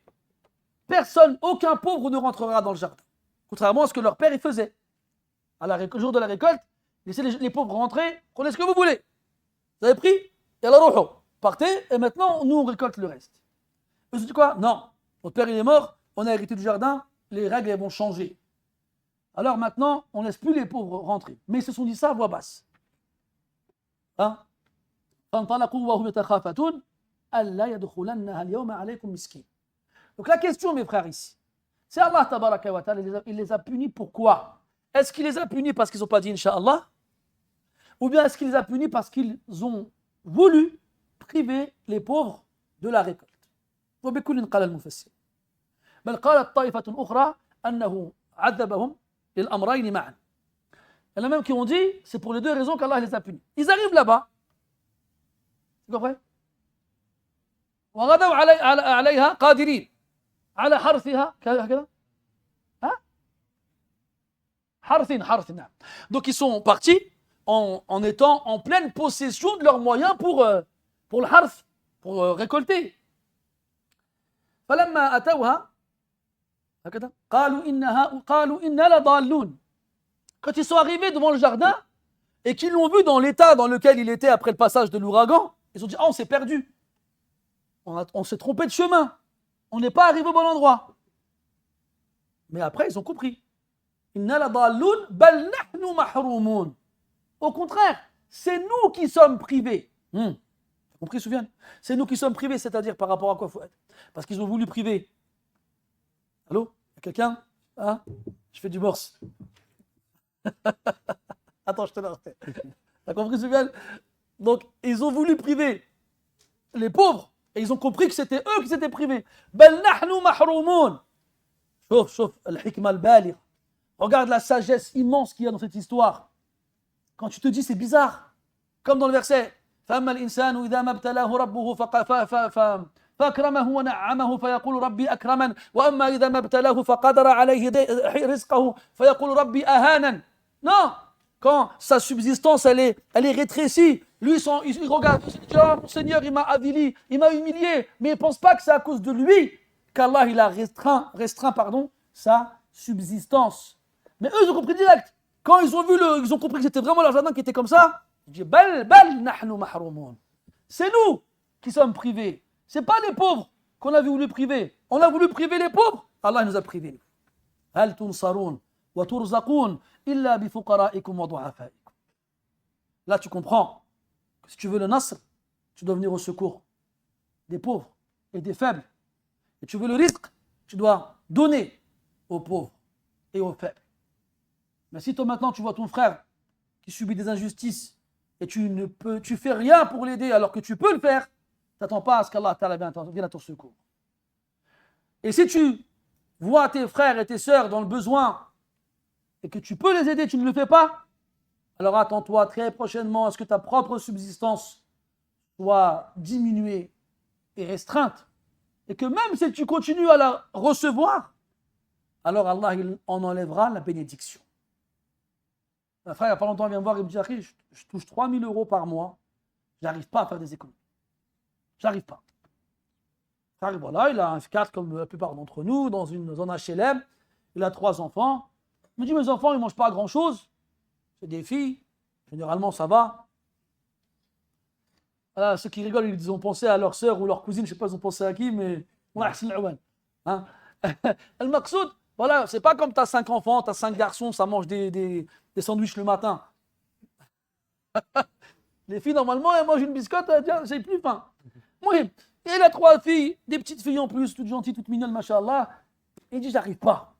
personne, aucun pauvre ne rentrera dans le jardin. Contrairement à ce que leur père y faisait. Au jour de la récolte, laissez les pauvres rentrer, prenez ce que vous voulez. Vous avez pris, partez, et maintenant, nous on récolte le reste. Ils se disent quoi? Non, notre père il est mort, on a hérité du jardin, les règles elles vont changer. Alors maintenant, on ne laisse plus les pauvres rentrer. Mais ils se sont dit ça à voix basse. Donc la question, mes frères, ici, c'est Allah tabaraka wa ta'ala, il les a punis pourquoi? Est-ce qu'il les a punis parce qu'ils n'ont pas dit Inch'Allah? Ou bien est-ce qu'il les a punis parce qu'ils ont voulu priver les pauvres de la récolte? بل قالت طائفة أخرى أنه عذبهم للأمرين معا. Il y en a même qui ont dit c'est pour les deux raisons qu'Allah les a punis. Ils arrivent là-bas. Vous comprenez? وغدوا عليها قادرين على حرثها كذا. حرث نعم. Donc ils sont partis en étant en pleine possession de leurs moyens pour le harth, pour récolter. فلما أتوها قالوا إنا لضالون. Quand ils sont arrivés devant le jardin, et qu'ils l'ont vu dans l'état dans lequel il était après le passage de l'ouragan, ils ont dit, ah, on s'est perdu. On s'est trompé de chemin. On n'est pas arrivé au bon endroit. Mais après, ils ont compris. Inna la dallun bal nahnu mahroumun. Au contraire, c'est nous qui sommes privés. Tu as compris, Soufiane? C'est nous qui sommes privés, c'est-à-dire par rapport à quoi, Fouad? Parce qu'ils ont voulu priver. Allô? Quelqu'un? Hein? Je fais du morse. Attends, je te la refais. T'as compris, Soufiane? Donc, ils ont voulu priver les pauvres et ils ont compris que c'était eux qui s'étaient privés. Bal nahnu mahroumun. Sauf al-hikma al-baligh. Regarde la sagesse immense qu'il y a dans cette histoire. Quand tu te dis c'est bizarre, comme dans le verset فأما الإنسان إذا ما ابتلاه ربه فأكرمه ونعمه فيقول ربي أكرمن وأما إذا ما ابتلاه فقدر عليه رزقه فيقول ربي أهانن. Non, quand sa subsistance elle est rétrécie, lui il regarde, il dit, oh, mon Seigneur il m'a avili, il m'a humilié, mais il ne pense pas que c'est à cause de lui qu'Allah il a restreint sa subsistance. Mais eux ils ont compris direct. Quand ils ont compris que c'était vraiment leur jardin qui était comme ça, ils disent bal nahnu mahroumun. C'est nous qui sommes privés. C'est pas les pauvres qu'on a voulu priver. On a voulu priver les pauvres. Allah nous a privés. Hal tunsarun wa turzaqun illa bi fuqara'ikum wa du'afaikum. Là tu comprends que si tu veux le nasr, tu dois venir au secours des pauvres et des faibles. Et tu veux le rizq, tu dois donner aux pauvres et aux faibles. Mais si toi maintenant tu vois ton frère qui subit des injustices et tu fais rien pour l'aider alors que tu peux le faire, t'attends pas à ce qu'Allah vienne à ton secours. Et si tu vois tes frères et tes sœurs dans le besoin et que tu peux les aider, tu ne le fais pas, alors attends-toi très prochainement à ce que ta propre subsistance soit diminuée et restreinte. Et que même si tu continues à la recevoir, alors Allah il en enlèvera la bénédiction. Un frère, il n'y a pas longtemps, il vient me voir et me dit, je touche 3 000 € par mois, j'arrive pas à faire des économies. J'arrive pas. Frère, voilà, il a un F4 comme la plupart d'entre nous, dans une zone HLM, il a 3 enfants. Il me dit, mes enfants, ils ne mangent pas grand-chose. C'est des filles, généralement ça va. Voilà, ceux qui rigolent, ils ont pensé à leur sœur ou leur cousine, je ne sais pas, ils ont pensé à qui, mais hein? Le maqsoud, voilà, c'est pas comme tu as 5 enfants, tu as 5 garçons, ça mange des sandwichs le matin. Les filles, normalement, elles mangent une biscotte, elles disent, j'ai plus faim. Oui, il a 3 filles, des petites filles en plus, toutes gentilles, toutes mignonnes, machallah. Il dit, j'arrive pas.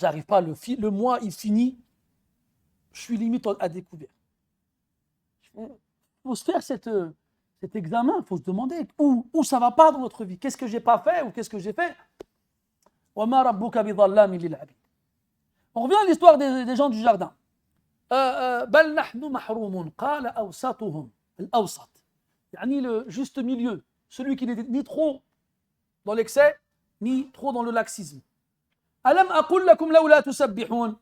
Le mois, il finit, je suis limite à découvert. Il faut se faire cet examen, il faut se demander où ça ne va pas dans notre vie. Qu'est-ce que je n'ai pas fait ou qu'est-ce que j'ai fait? On revient à l'histoire des gens du jardin. بل نحن محرومون قال أوسطهم الأوسط يعني le juste milieu, celui qui n'est ni trop dans l'excès ni trop dans le laxisme. ألم أقل لكم لولا تسبحون.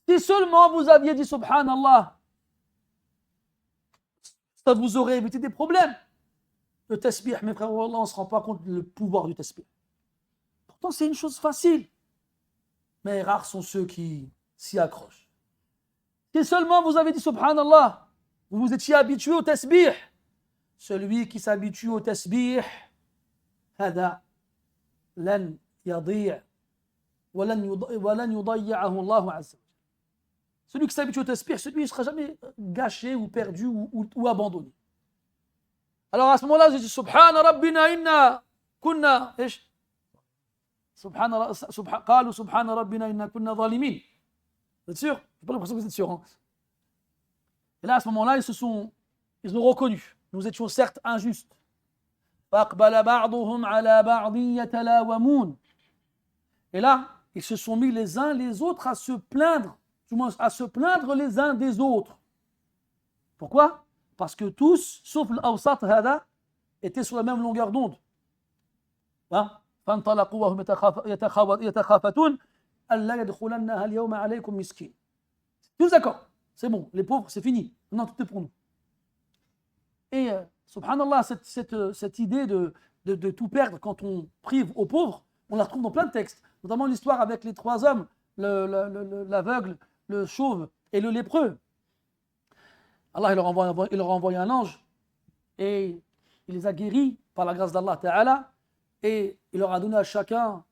Si seulement vous aviez dit subhanallah, ça vous aurait évité des problèmes. Le tasbih, mes frères, on ne se rend pas compte du pouvoir du tasbih. Pourtant, c'est une chose facile. Mais rares sont ceux qui s'y accrochent. Si seulement vous avez dit subhanallah, vous vous étiez habitué au tasbih. Celui qui s'habitue au tasbih, هذا لن يضيع ولن يضيعه الله عز وجل. Celui qui s'habitue au tasbih, celui ne sera jamais gâché ou perdu ou abandonné. Alors à ce moment-là, je dis Subhana Rabbina inna kunna قالوا سبحان ربنا إنا كنا ظالمين. Vous êtes sûr? Je n'ai pas l'impression que vous êtes sûr. Hein? Et là, à ce moment-là, ils ont reconnu. Nous étions certes injustes. فأقبل بعضهم على بعض يتلاومون. Et là, ils se sont mis les uns les autres à se plaindre, du moins à se plaindre les uns des autres. Pourquoi? Parce que tous, sauf l'Awsat hada, étaient sur la même longueur d'onde. فانطلقوا وهم يتخافتون ألا يدخلنها اليوم عليكم مسكين. Tous d'accord, c'est bon, les pauvres, c'est fini. Non, tout est pour nous. Et subhanallah, cette idée de tout perdre quand on prive aux pauvres, on la retrouve dans plein de textes, notamment l'histoire avec les 3 hommes, l'aveugle, le chauve et le lépreux. Allah il leur a envoyé un ange et il les a guéris par la grâce d'Allah Ta'ala et il leur a donné à chacun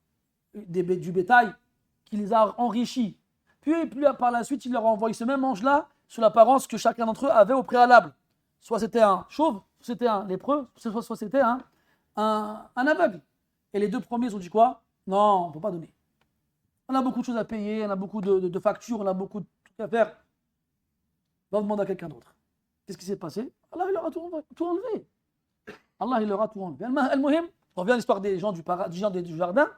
du bétail qui les a enrichis. Puis par la suite, il leur a envoyé ce même ange-là sous l'apparence que chacun d'entre eux avait au préalable. Soit c'était un chauve, soit c'était un lépreux, soit c'était un aveugle. Et les deux premiers ont dit quoi? Non, on ne peut pas donner. On a beaucoup de choses à payer, on a beaucoup de factures, on a beaucoup de trucs à faire. On va demander à quelqu'un d'autre. Qu'est-ce qui s'est passé? Allah il leur a tout enlevé. Allah il leur a tout enlevé. Al-Muhim, on revient à l'histoire des gens du jardin.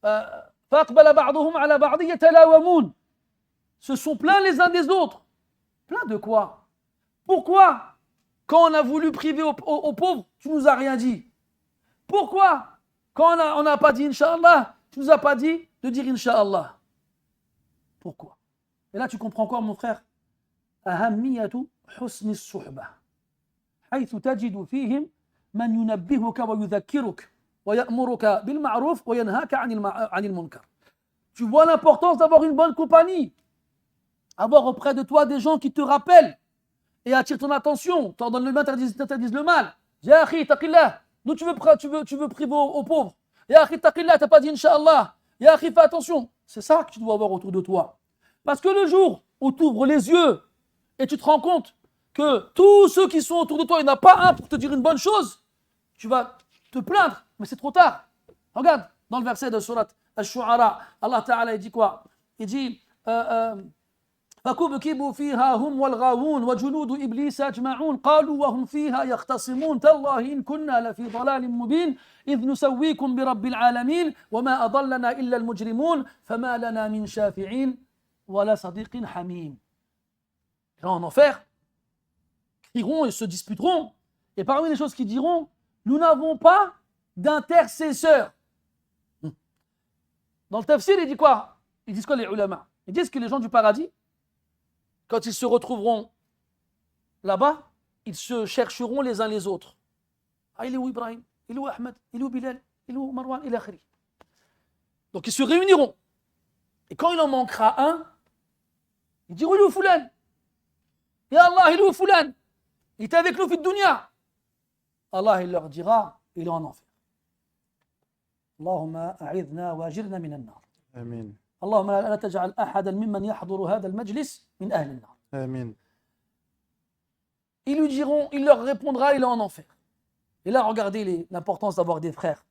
فَأَقْبَلَ بَعْضُهُمْ عَلَى بَعْضٍ يَتَلَاوَمُونَ. Se sont plaints les uns des autres. Plein de quoi? Pourquoi, quand on a voulu priver aux pauvres, tu nous as rien dit? Pourquoi, quand on n'a pas dit Inch'Allah, tu nous as pas dit de dire Inch'Allah? Pourquoi? Et là, tu comprends quoi, mon frère? أهمية حسن الصحبة حيث تجد فيهم من ينبهك ويذكرك ويأمرك بالمعروف وينهاك عن المنكر. Tu vois l'importance d'avoir une bonne compagnie, avoir auprès de toi des gens qui te rappellent et attirent ton attention, t'ordonnent le bien, t'interdisent le mal. Ya akhi, taqillah, nous tu veux priver aux pauvres. Ya akhi, taqillah, t'as pas dit Inch'Allah. Ya akhi, fais attention. C'est ça que tu dois avoir autour de toi. Parce que le jour où tu ouvres les yeux et tu te rends compte que tous ceux qui sont autour de toi, il n'y en a pas un pour te dire une bonne chose, tu vas te plaindre, mais c'est trop tard. Regarde, dans le verset de Surat Al-Shu'ara, Allah Ta'ala il dit quoi? Il dit فَكُبْكِبُوا فِيهَا هُمْ وَالْغَاوُونَ وَجُنُودُ إِبْلِيسَ أَجْمَعُونَ قَالُوا وَهُمْ فِيهَا يَخْتَصِمُونَ تَاللَّهِ إِنْ كُنَّا لَفِي ضَلَالٍ مُبِينٍ إِذْ نُسَوِّيكُمْ بِرَبِّ الْعَالَمِينَ وَمَا أَضَلَّنَا إِلَّا الْمُجْرِمُونَ فَمَا لَنَا مِنْ شَافِعِينَ وَلَا صَدِيقٍ حَمِيمٍ. En enfer, crieront et se disputeront. Et parmi les choses qu'ils diront, nous n'avons pas d'intercesseur. Dans le tafsir, il dit quoi? Ils disent quoi les ulama? Ils disent que les gens du paradis, quand ils se retrouveront là-bas, ils se chercheront les uns les autres. Ah, il est où Ibrahim? Il est où Ahmed? Il est où Bilal? Il est où Marwan? Il est Akhri. Donc ils se réuniront. Et quand il en manquera un, ils diront il est où Foulan? Ya Allah, il est où Foulan? Il était avec nous, fit dunya. Allah, il leur dira, il est en enfer. Allahumma a'idna wa ajirna min an-nar. Amin. Allahumma la taj'al ahadan mimman yahduru hadha al-majlis min ahli an-nar. Amin. Ils lui diront, il leur répondra, il est en enfer. Et là, regardez l'importance d'avoir des frères,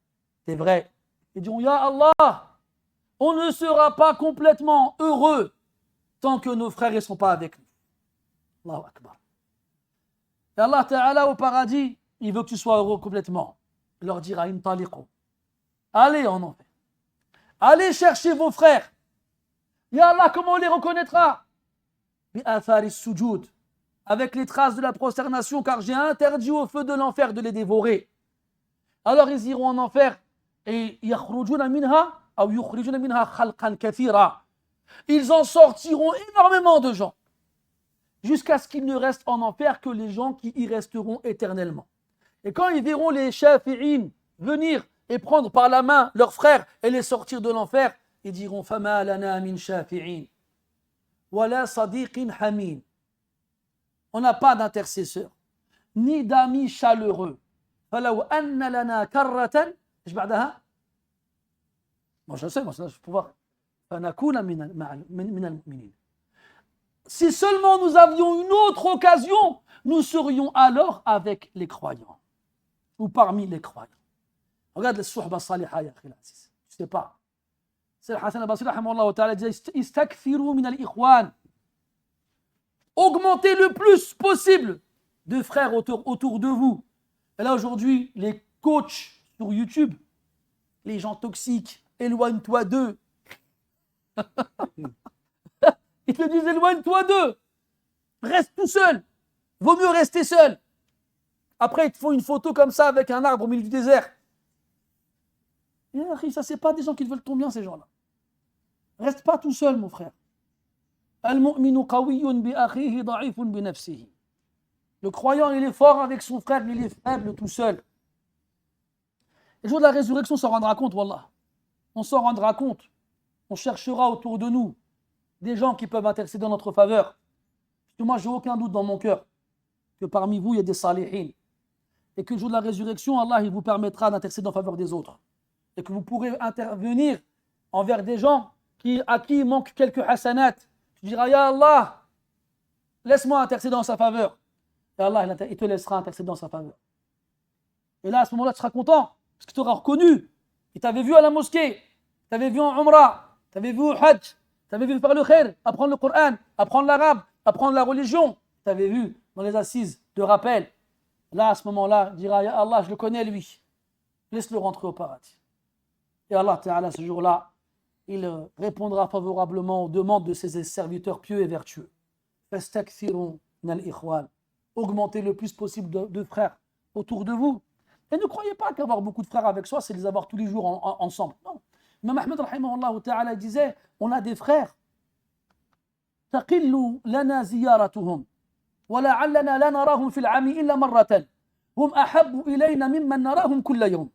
des vrais. Ils diront, Ya Allah, on ne sera pas complètement heureux tant que nos frères ne sont pas avec nous. Allahu Akbar. Et Allah Ta'ala au paradis, il veut que tu sois heureux complètement. Il leur dira, intaliqu. Allez en enfer. Allez chercher vos frères. Ya Allah, comment on les reconnaîtra? Bi athari sujud. Avec les traces de la prosternation, car j'ai interdit au feu de l'enfer de les dévorer. Alors ils iront en enfer et yakhrujuna minha ou yukhrijuna minha khalqan kathira. Ils en sortiront énormément de gens jusqu'à ce qu'il ne reste en enfer que les gens qui y resteront éternellement. Et quand ils verront les shafi'in venir et prendre par la main leurs frères et les sortir de l'enfer, ils diront fama lana min shafi'in wala sadiqin hamim. On n'a pas d'intercesseur, ni d'amis chaleureux. فلو أن لنا كرة إيش بعدها؟ Moi je sais, moi je peux pouvoir. فنكون من المؤمنين. Si seulement nous avions une autre occasion, nous serions alors avec les croyants ou parmi les croyants. Regarde les suhba saliha ya akhi l'aziz. Tu sais pas. C'est le Hassan al-Basri rahimahullah ta'ala dit istakfiru min al-ikhwan. Augmentez le plus possible de frères autour de vous. Et là aujourd'hui, les coachs sur YouTube, les gens toxiques, éloigne-toi d'eux. Ils te disent éloigne-toi d'eux. Reste tout seul. Vaut mieux rester seul. Après, ils te font une photo comme ça avec un arbre au milieu du désert. Et ça, c'est pas des gens qui veulent ton bien, ces gens-là. Reste pas tout seul, mon frère. Le croyant, il est fort avec son frère, mais il est faible tout seul. Le jour de la résurrection, on s'en rendra compte, wallah. On s'en rendra compte. On cherchera autour de nous des gens qui peuvent intercéder en notre faveur. Parce que moi, j'ai aucun doute dans mon cœur que parmi vous, il y a des salihin. Et que le jour de la résurrection, Allah il vous permettra d'intercéder en faveur des autres. Et que vous pourrez intervenir envers des gens à qui il manque quelques hasanat. Tu diras, Ya Allah, laisse-moi intercéder en sa faveur. Et Allah, il te laissera intercéder en sa faveur. Et là, à ce moment-là, tu seras content, parce qu'il t'aura reconnu. Il t'avait vu à la mosquée, il t'avait vu en Umrah, il t'avait vu au Hajj, il t'avait vu faire le khair, apprendre le Coran, apprendre l'arabe, apprendre la religion. Il t'avait vu dans les assises de rappel. Là, à ce moment-là, il dira, Ya Allah, je le connais lui. Laisse-le rentrer au paradis. Et Allah Ta'ala, ce jour-là, il répondra favorablement aux demandes de ses serviteurs pieux et vertueux. Fastakthirun minal ikhwan. Augmentez le plus possible de frères autour de vous. Et ne croyez pas qu'avoir beaucoup de frères avec soi, c'est les avoir tous les jours ensemble. Non. Imam Ahmed rahimahullah ta'ala disait, on a des frères. تقل لنا زيارتهم ولعلنا لا نراهم في العام إلا مرة هم أحب إلينا ممن نراهم كل يوم.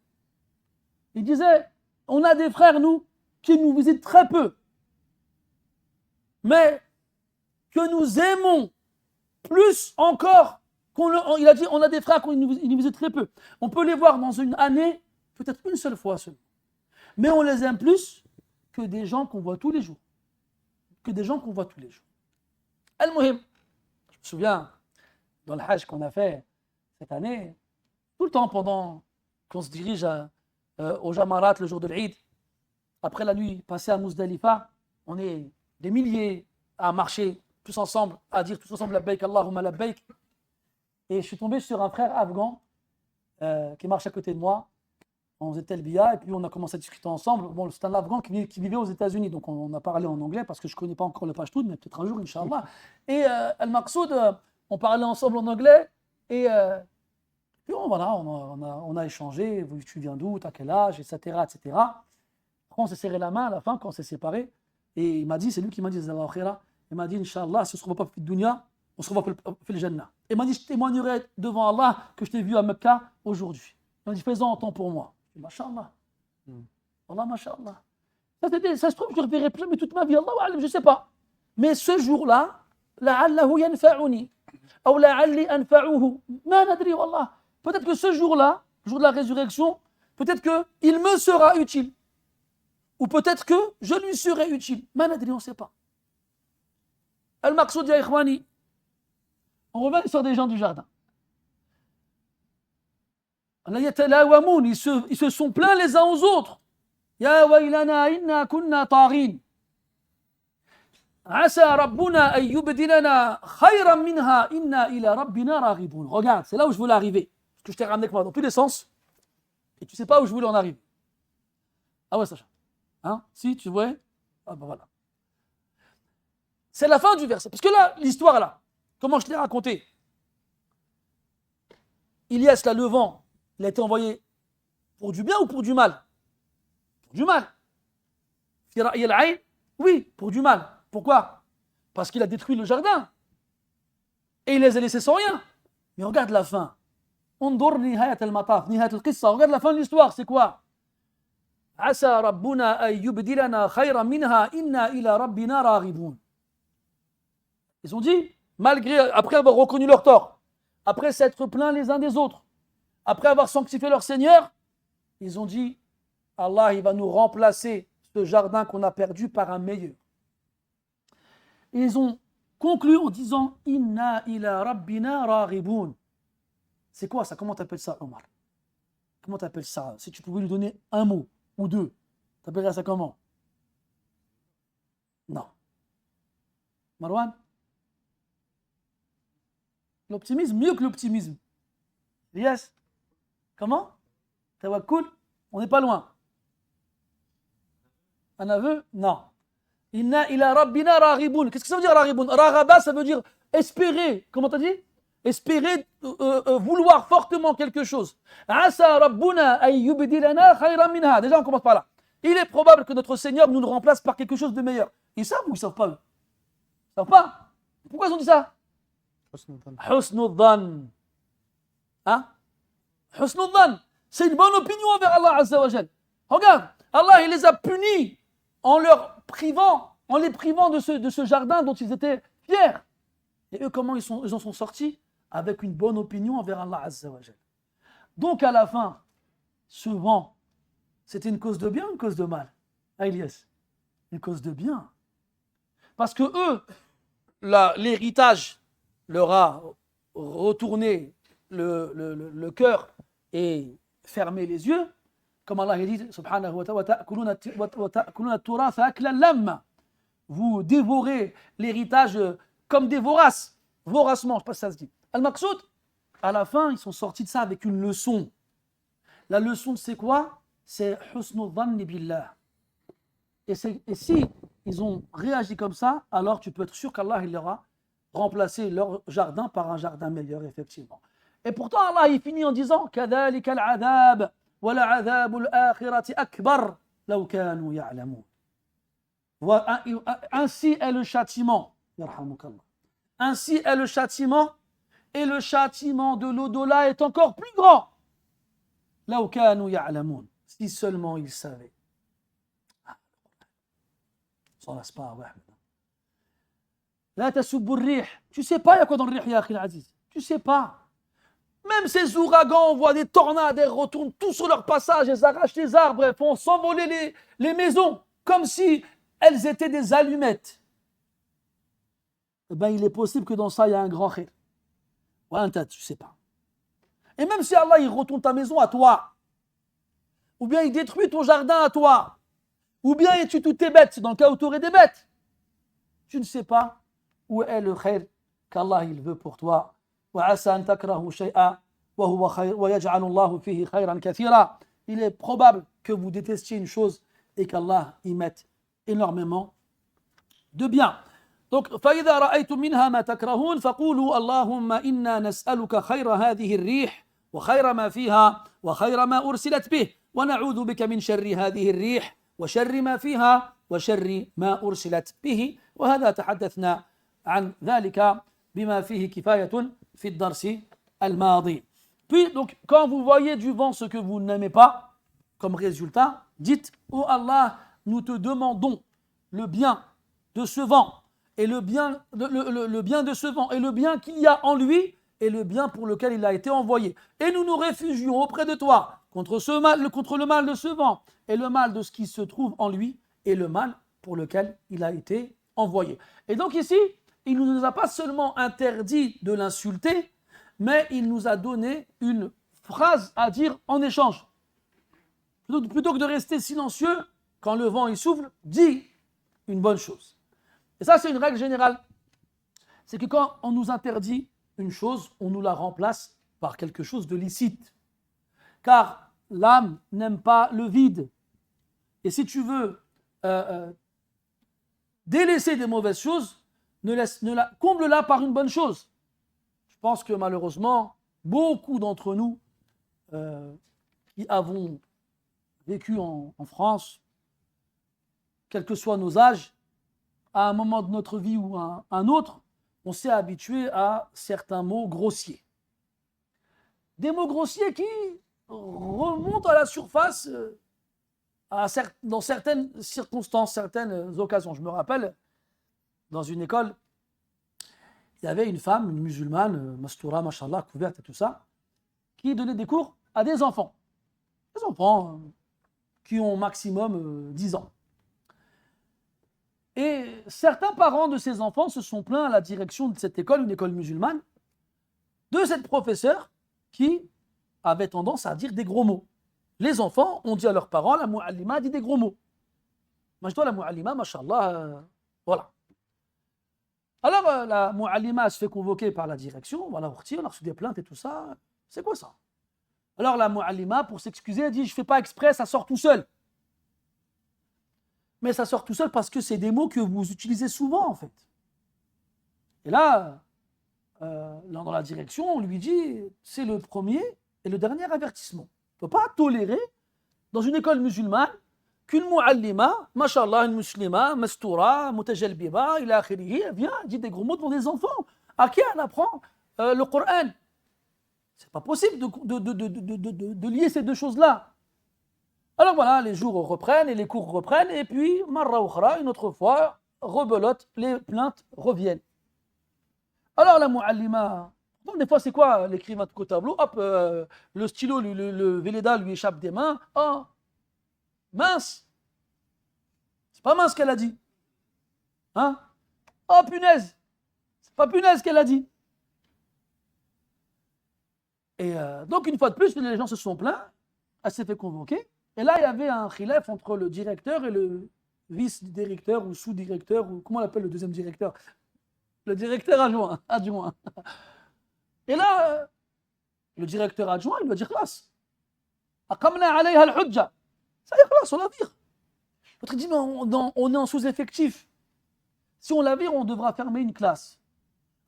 Il disait, on a des frères, nous, qui nous visitent très peu, mais que nous aimons plus encore. Il a dit, on a des frères qui nous visitent très peu. On peut les voir dans une année, peut-être une seule fois seulement. Mais on les aime plus que des gens qu'on voit tous les jours. Al-Muhim, je me souviens, dans le Hajj qu'on a fait cette année, tout le temps pendant qu'on se dirige au Jamarat le jour de l'Eid, après la nuit passée à Muzdalifa, on est des milliers à marcher tous ensemble, à dire tous ensemble Labbaik Allahumma Labbaik. Et je suis tombé sur un frère afghan qui marche à côté de moi. On faisait Telbiya et puis on a commencé à discuter ensemble. Bon, c'est un afghan qui vivait aux États-Unis, donc on a parlé en anglais parce que je ne connais pas encore le Pashtoun, mais peut-être un jour, Inch'Allah. Et Al-Maqsoud, on parlait ensemble en anglais et puis on a échangé. Tu viens d'où, t'as quel âge, etc. etc. Après, on s'est serré la main à la fin quand on s'est séparés. Et il m'a dit, c'est lui qui m'a dit, il m'a dit, Inch'Allah, si on ne se revoit pas pour le dunya, on se revoit pour le Jannah. Et il m'a dit, je témoignerai devant Allah que je t'ai vu à Mecca aujourd'hui. Il m'a dit, fais-en autant pour moi. Je dis, Masha'Allah. Allah, Masha'Allah. Ça se trouve, je ne reverrai plus, mais toute ma vie, Allah, je ne sais pas. Mais ce jour-là, la'allahu yanfa'uni, ou la'alli anfa'uhu, ma nadri, wallah. Peut-être que ce jour-là, le jour de la résurrection, peut-être qu'il me sera utile. Ou peut-être que je lui serai utile. Ma nadri, on ne sait pas. Al-Maqsoud ya ikhwani. On revient à l'histoire des gens du jardin. Ils se sont plaints les uns aux autres. Ya waylana inna kunna tarin. Asa rabbuna an yubdilana khayran minha inna ila rabbina raghibun. Regarde, c'est là où je voulais arriver. Parce que je t'ai ramené avec moi dans tous les sens. Et tu ne sais pas où je voulais en arriver. Ah ouais, Sacha. Hein? Si, tu vois? Ah ben voilà. C'est la fin du verset. Parce que là, l'histoire là, comment je te l'ai raconté? Ilyas, là, le vent, il a été envoyé pour du bien ou pour du mal? Pour du mal. Oui, pour du mal. Pourquoi? Parce qu'il a détruit le jardin. Et il les a laissés sans rien. Mais regarde la fin. Regarde la fin de l'histoire, c'est quoi? Asa rabbuna an yubdilana khayran minha inna ila rabbina raghibun. Ils ont dit, après avoir reconnu leur tort, après s'être plaints les uns des autres, après avoir sanctifié leur Seigneur, ils ont dit, Allah il va nous remplacer ce jardin qu'on a perdu par un meilleur. Et ils ont conclu en disant, Inna ila rabbina raghibun. C'est quoi ça? Comment t'appelles ça, Omar? Comment t'appelles ça? Si tu pouvais lui donner un mot ou deux, t'appellerais ça comment? Non. Marwan? L'optimisme, mieux que l'optimisme. Yes. Comment? Tawakkul? On n'est pas loin. Un aveu? Non. Inna ila rabbina raghibun. Qu'est-ce que ça veut dire raghibun? Raghaba, ça veut dire espérer. Comment t'as dit? Espérer, vouloir fortement quelque chose. Asa rabbuna ay yubdilana khayran minha. Déjà, on commence par là. Il est probable que notre Seigneur nous remplace par quelque chose de meilleur. Ils savent ou ils ne savent pas eux? Ils ne savent pas. Pourquoi ils ont dit ça? Husnul dhan. Hein? Husnul dhan. C'est une bonne opinion envers Allah Azza wa Jal. Regarde, Allah il les a punis en les privant de ce jardin dont ils étaient fiers. Et eux, comment ils en sont sortis? Avec une bonne opinion envers Allah Azza wa Jal. Donc à la fin, ce vent, c'était une cause de bien ou une cause de mal? Ah, Ilyes, une cause de bien. Parce que eux, l'héritage leur a retourné le cœur et fermé les yeux. Comme Allah dit, subhanahu wa ta'ala, vous dévorez l'héritage comme des voraces, voracement, je ne sais pas si ça se dit. Al-Maqsoud, à la fin, ils sont sortis de ça avec une leçon. La leçon, c'est quoi? C'est husnul dhanni billah. Et si ils ont réagi comme ça, alors tu peux être sûr qu'Allah il leur a remplacé leur jardin par un jardin meilleur, effectivement. Et pourtant, Allah il finit en disant كَذَلِكَ الْعَذَابُ وَلَعَذَابُ الْآخِرَةِ أَكْبَرُ لَوْ كَانُوا يَعْلَمُونَ. Ainsi est le châtiment. Ainsi est le châtiment, et le châtiment de l'au-delà est encore plus grand. لَوْ كَانُوا يَعْلَمُونَ. Si seulement ils savaient. S'en lasse pas, ouais. La tasubbu rih. Tu sais pas, il y a quoi dans le rih, ya akhi al-aziz? Tu sais pas. Même ces ouragans, on voit des tornades, elles retournent tous sur leur passage, elles arrachent les arbres, elles font s'envoler les maisons, comme si elles étaient des allumettes. Eh bien, il est possible que dans ça, il y a un grand khir. Ouais, tu sais pas. Et même si Allah, il retourne ta maison à toi, ou bien il détruit ton jardin à toi, ou bien il tue toutes tes bêtes, dans le cas où tu aurais des bêtes, tu ne sais pas où est le khir qu'Allah il veut pour toi. Il est probable que vous détestiez une chose et qu'Allah y mette énormément de bien. Donc, فإذا رأيتم منها ما تكرهون فقولوا اللهم إنا نسألك خير هذه الريح وخير ما فيها وخير ما أرسلت به ونعوذ بك من شر هذه الريح وشر ما فيها وشر ما أرسلت به. وهذا تحدثنا عن ذلك بما فيه كفاية في الدرس الماضي. Puis, donc, quand vous voyez du vent ce que vous n'aimez pas, comme résultat, dites, oh Allah, nous te demandons le bien de ce vent, et le bien de ce vent, et le bien qu'il y a en lui, et le bien pour lequel il a été envoyé. Et nous nous réfugions auprès de toi contre le mal de ce vent, et le mal de ce qui se trouve en lui, et le mal pour lequel il a été envoyé. Et donc ici, il ne nous a pas seulement interdit de l'insulter, mais il nous a donné une phrase à dire en échange. Plutôt que de rester silencieux, quand le vent il souffle, dis une bonne chose. Et ça, c'est une règle générale. C'est que quand on nous interdit une chose, on nous la remplace par quelque chose de licite. Car l'âme n'aime pas le vide. Et si tu veux délaisser des mauvaises choses, comble-la par une bonne chose. Je pense que malheureusement, beaucoup d'entre nous qui avons vécu en France, quels que soient nos âges, à un moment de notre vie ou à un autre, on s'est habitué à certains mots grossiers. Des mots grossiers qui remontent à la surface dans certaines circonstances, certaines occasions. Je me rappelle, dans une école, il y avait une femme, une musulmane, mastoura, mashallah, couverte et tout ça, qui donnait des cours à des enfants. Des enfants qui ont maximum 10 ans. Et certains parents de ces enfants se sont plaints à la direction de cette école, une école musulmane, de cette professeure qui avait tendance à dire des gros mots. Les enfants ont dit à leurs parents, la mu'allima dit des gros mots. Moi, la mu'allima, mashallah, voilà. Alors, la mu'allima se fait convoquer par la direction, on va la on a reçu des plaintes et tout ça. C'est quoi ça? Alors, la mu'allima, pour s'excuser, elle dit, je ne fais pas exprès, ça sort tout seul. Mais ça sort tout seul parce que c'est des mots que vous utilisez souvent, en fait. Et là, dans la direction, on lui dit, c'est le premier et le dernier avertissement. On ne peut pas tolérer, dans une école musulmane, qu'une mu'allima, mashallah, une musulmane, mastoura, mutajalbiba, ila akhirihi, elle vient, elle dit des gros mots devant des enfants. À qui elle apprend le Coran? C'est pas possible de lier ces deux choses-là. Alors voilà, les jours reprennent et les cours reprennent, et puis, marra ukhra, une autre fois, rebelote, les plaintes reviennent. Alors la muallima, bon, des fois c'est quoi l'écrivain de tableau? Hop, le stylo, le Véleda lui échappe des mains. Oh, mince. C'est pas mince qu'elle a dit. Hein? Oh punaise. C'est pas punaise qu'elle a dit. Et donc une fois de plus, les gens se sont plaints. Elle s'est fait convoquer. Et là, il y avait un khilaf entre le directeur et le vice-directeur ou sous-directeur, ou comment on appelle le deuxième directeur? Le directeur adjoint. Et là, le directeur adjoint, il va dire classe. Aqamna alayha al-hujja. Ça y est, classe, on la vire. L'autre dit, mais on est en sous-effectif. Si on la vire, on devra fermer une classe.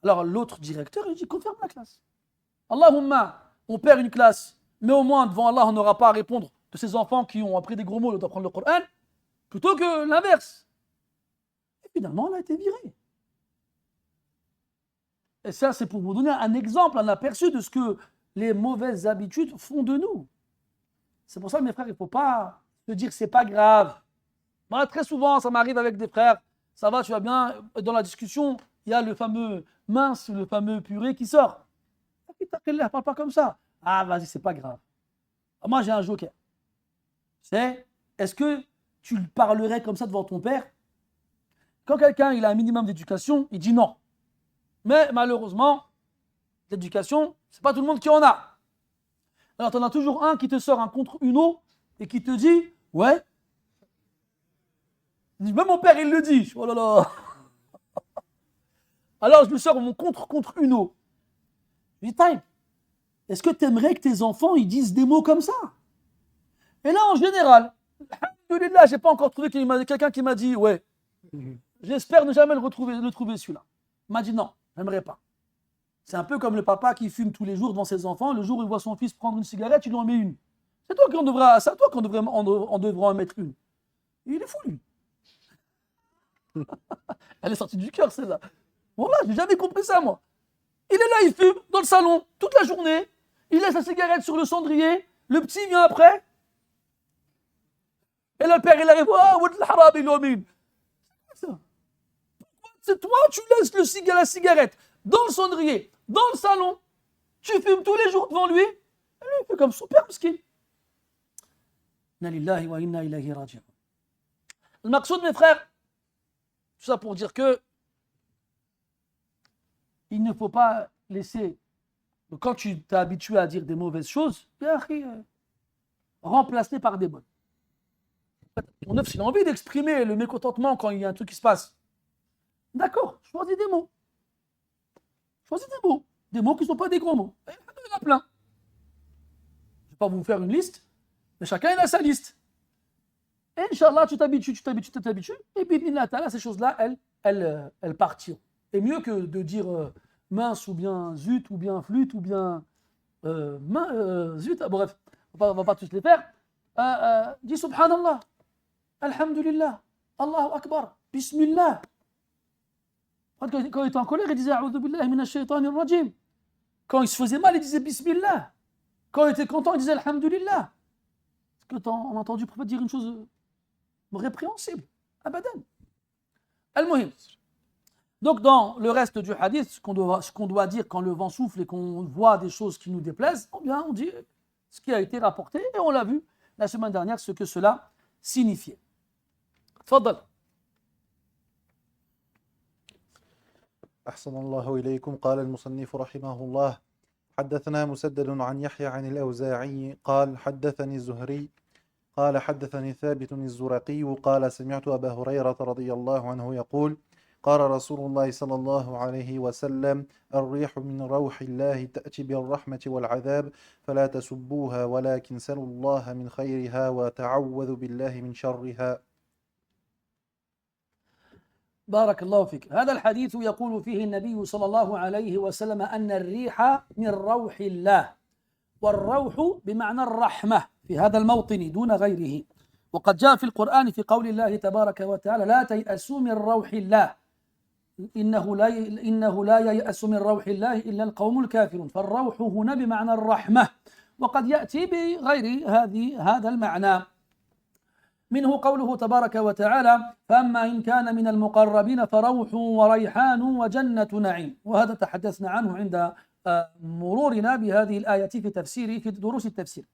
Alors l'autre directeur, il dit qu'on ferme la classe. Allahumma, on perd une classe, mais au moins devant Allah, on n'aura pas à répondre de ces enfants qui ont appris des gros mots d'apprendre le Coran, plutôt que l'inverse. Et finalement, elle a été virée. Et ça, c'est pour vous donner un exemple, un aperçu de ce que les mauvaises habitudes font de nous. C'est pour ça, mes frères, il ne faut pas se dire que ce n'est pas grave. Moi, très souvent, ça m'arrive avec des frères, ça va, tu vas bien, dans la discussion, il y a le fameux mince, le fameux purée qui sort. Ne parle pas comme ça. Ah, vas-y, c'est pas grave. Moi, j'ai un joker. C'est, est-ce que tu parlerais comme ça devant ton père? Quand quelqu'un il a un minimum d'éducation, il dit non. Mais malheureusement, l'éducation, c'est pas tout le monde qui en a. Alors, tu en as toujours un qui te sort un contre Uno et qui te dit, ouais. Même mon père, il le dit. Oh là là. Alors, je lui sors mon contre Uno. Je dis, time, est-ce que tu aimerais que tes enfants ils disent des mots comme ça? Et là, en général, alhamdoulilah, j'ai pas encore trouvé quelqu'un qui m'a dit, ouais, j'espère ne jamais le trouver celui-là. Il m'a dit, non, j'aimerais pas. C'est un peu comme le papa qui fume tous les jours devant ses enfants. Le jour où il voit son fils prendre une cigarette, il lui en met une. C'est toi qu'on devrait en mettre une. Il est fou, lui. Elle est sortie du cœur, celle-là. Voilà, j'ai jamais compris ça, moi. Il est là, il fume dans le salon toute la journée. Il laisse la cigarette sur le cendrier. Le petit vient après. Et là, le père, il arrive. C'est toi, tu laisses la cigarette dans le cendrier, dans le salon. Tu fumes tous les jours devant lui. Et lui, il fait comme super miskin. Inna lillahi wa inna ilayhi raji'un. Le maqsoud, mes frères, tout ça pour dire que il ne faut pas laisser, quand tu t'es habitué à dire des mauvaises choses, remplacer par des bonnes. Mon œuf, s'il a envie d'exprimer le mécontentement quand il y a un truc qui se passe, d'accord, choisis des mots. Choisis des mots qui ne sont pas des gros mots. Il y en a plein. Je ne vais pas vous faire une liste, mais chacun il a sa liste. Et Inch'Allah, tu t'habitues, et puis ces choses-là, elles partiront. Et mieux que de dire mince ou bien zut ou bien flûte ou bien zut, bref, on va pas tous les faire. Dis subhanallah, alhamdulillah, Allahu akbar, bismillah. Quand il était en colère, il disait a'udhu billahi minash shaitanir rajim. Quand il se faisait mal, il disait bismillah. Quand il était content, il disait alhamdulillah. Est-ce que on a entendu le prophète dire une chose répréhensible? Abadan. Al-Muhim. Donc, dans le reste du hadith, ce qu'on doit dire quand le vent souffle et qu'on voit des choses qui nous déplaisent, eh bien, on dit ce qui a été rapporté, et on l'a vu la semaine dernière, ce que cela signifiait. Tfaddal. أحسن الله إليكم. قال المصنف رحمه الله: حدثنا مسدد عن يحيى عن الأوزاعي قال حدثني الزهري قال حدثني ثابت الزرقي قال سمعت أبا هريرة رضي الله عنه يقول: قال رسول الله صلى الله عليه وسلم: الريح من روح الله تأتي بالرحمة والعذاب فلا تسبوها ولكن سلوا الله من خيرها وتعوذوا بالله من شرها. بارك الله فيك. هذا الحديث يقول فيه النبي صلى الله عليه وسلم أن الريح من روح الله، والروح بمعنى الرحمة في هذا الموطن دون غيره. وقد جاء في القرآن في قول الله تبارك وتعالى: لا تيأسوا من روح الله إنه لا ييأس من روح الله إلا القوم الكافرون. فالروح هنا بمعنى الرحمة، وقد يأتي بغير هذا المعنى. منه قوله تبارك وتعالى فأما إن كان من المقربين فروح وريحان وجنة نعيم. وهذا تحدثنا عنه عند مرورنا بهذه الآية في تفسير في دروس التفسير.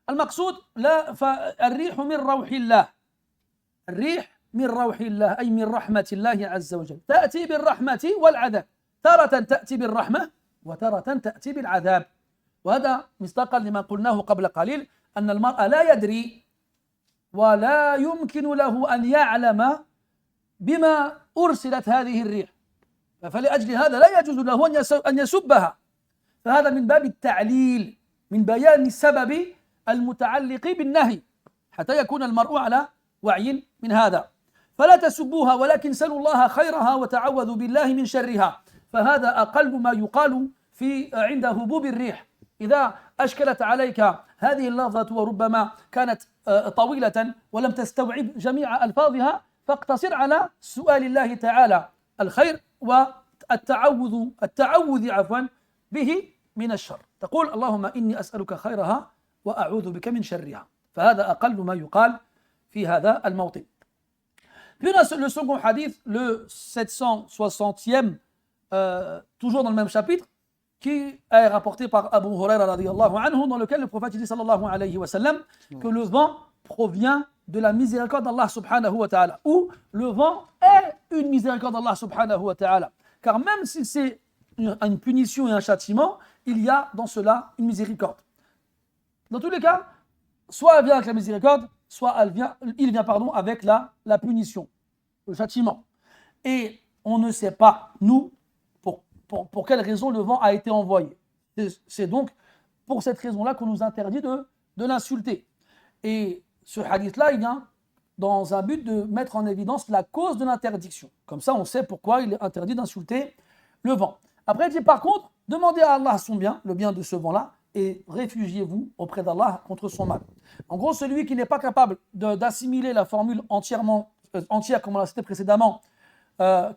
المقصود لا فالريح من روح الله، الريح من روح الله أي من رحمة الله عز وجل، تأتي بالرحمة والعذاب، تارة تأتي بالرحمة وتارة تأتي بالعذاب. وهذا مصداقا لما قلناه قبل قليل أن المرء لا يدري ولا يمكن له أن يعلم بما أرسلت هذه الريح، فلأجل هذا لا يجوز له أن يسبها. فهذا من باب التعليل، من بيان السبب المتعلق بالنهي حتى يكون المرء على وعي من هذا. فلا تسبوها ولكن سلوا الله خيرها وتعوذوا بالله من شرها. فهذا أقل ما يقال عند هبوب الريح. إذا أشكلت عليك هذه اللفظة وربما كانت طويلة ولم تستوعب جميع ألفاظها فاقتصر على سؤال الله تعالى الخير والتعوذ به من الشر. تقول اللهم إني أسألك خيرها وأعوذ بك من شرها. فهذا أقل ما يقال في هذا الموطن. Puis le second hadith, le 760e, toujours dans le même chapitre, qui est rapporté par Abu Huraira radiyallahu anhu, dans lequel le prophète dit sallallahu alayhi wa sallam que le vent provient de la miséricorde d'Allah subhanahu wa ta'ala, ou le vent est une miséricorde d'Allah subhanahu wa ta'ala. Car même si c'est une punition et un châtiment, il y a dans cela une miséricorde. Dans tous les cas, soit elle vient avec la miséricorde, soit il vient avec la punition, le châtiment. Et on ne sait pas, nous, pour quelle raison le vent a été envoyé. C'est donc pour cette raison-là qu'on nous interdit de l'insulter. Et ce hadith-là, il vient dans un but de mettre en évidence la cause de l'interdiction. Comme ça, on sait pourquoi il est interdit d'insulter le vent. Après, il dit par contre, demandez à Allah son bien, le bien de ce vent-là, et réfugiez-vous auprès d'Allah contre son mal. En gros, celui qui n'est pas capable d'assimiler la formule entière, comme on l'a cité précédemment,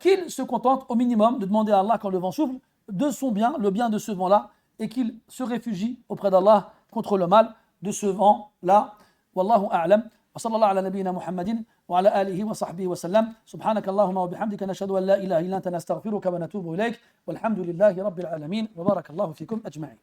qu'il se contente au minimum de demander à Allah quand le vent souffle de son bien, le bien de ce vent-là, et qu'il se réfugie auprès d'Allah contre le mal de ce vent-là. Wallahu a'lam. Wa sallallahu ala nabiyyina Muhammadin wa ala alihi wa sahbihi wa sallam. Subhanaka Allahumma wa bihamdika nashhadu an la ilaha illa anta nastaghfiruka wa natubu ilayk. Walhamdulillahi rabbil alamin. Wa barakallahu fikum ajma'in.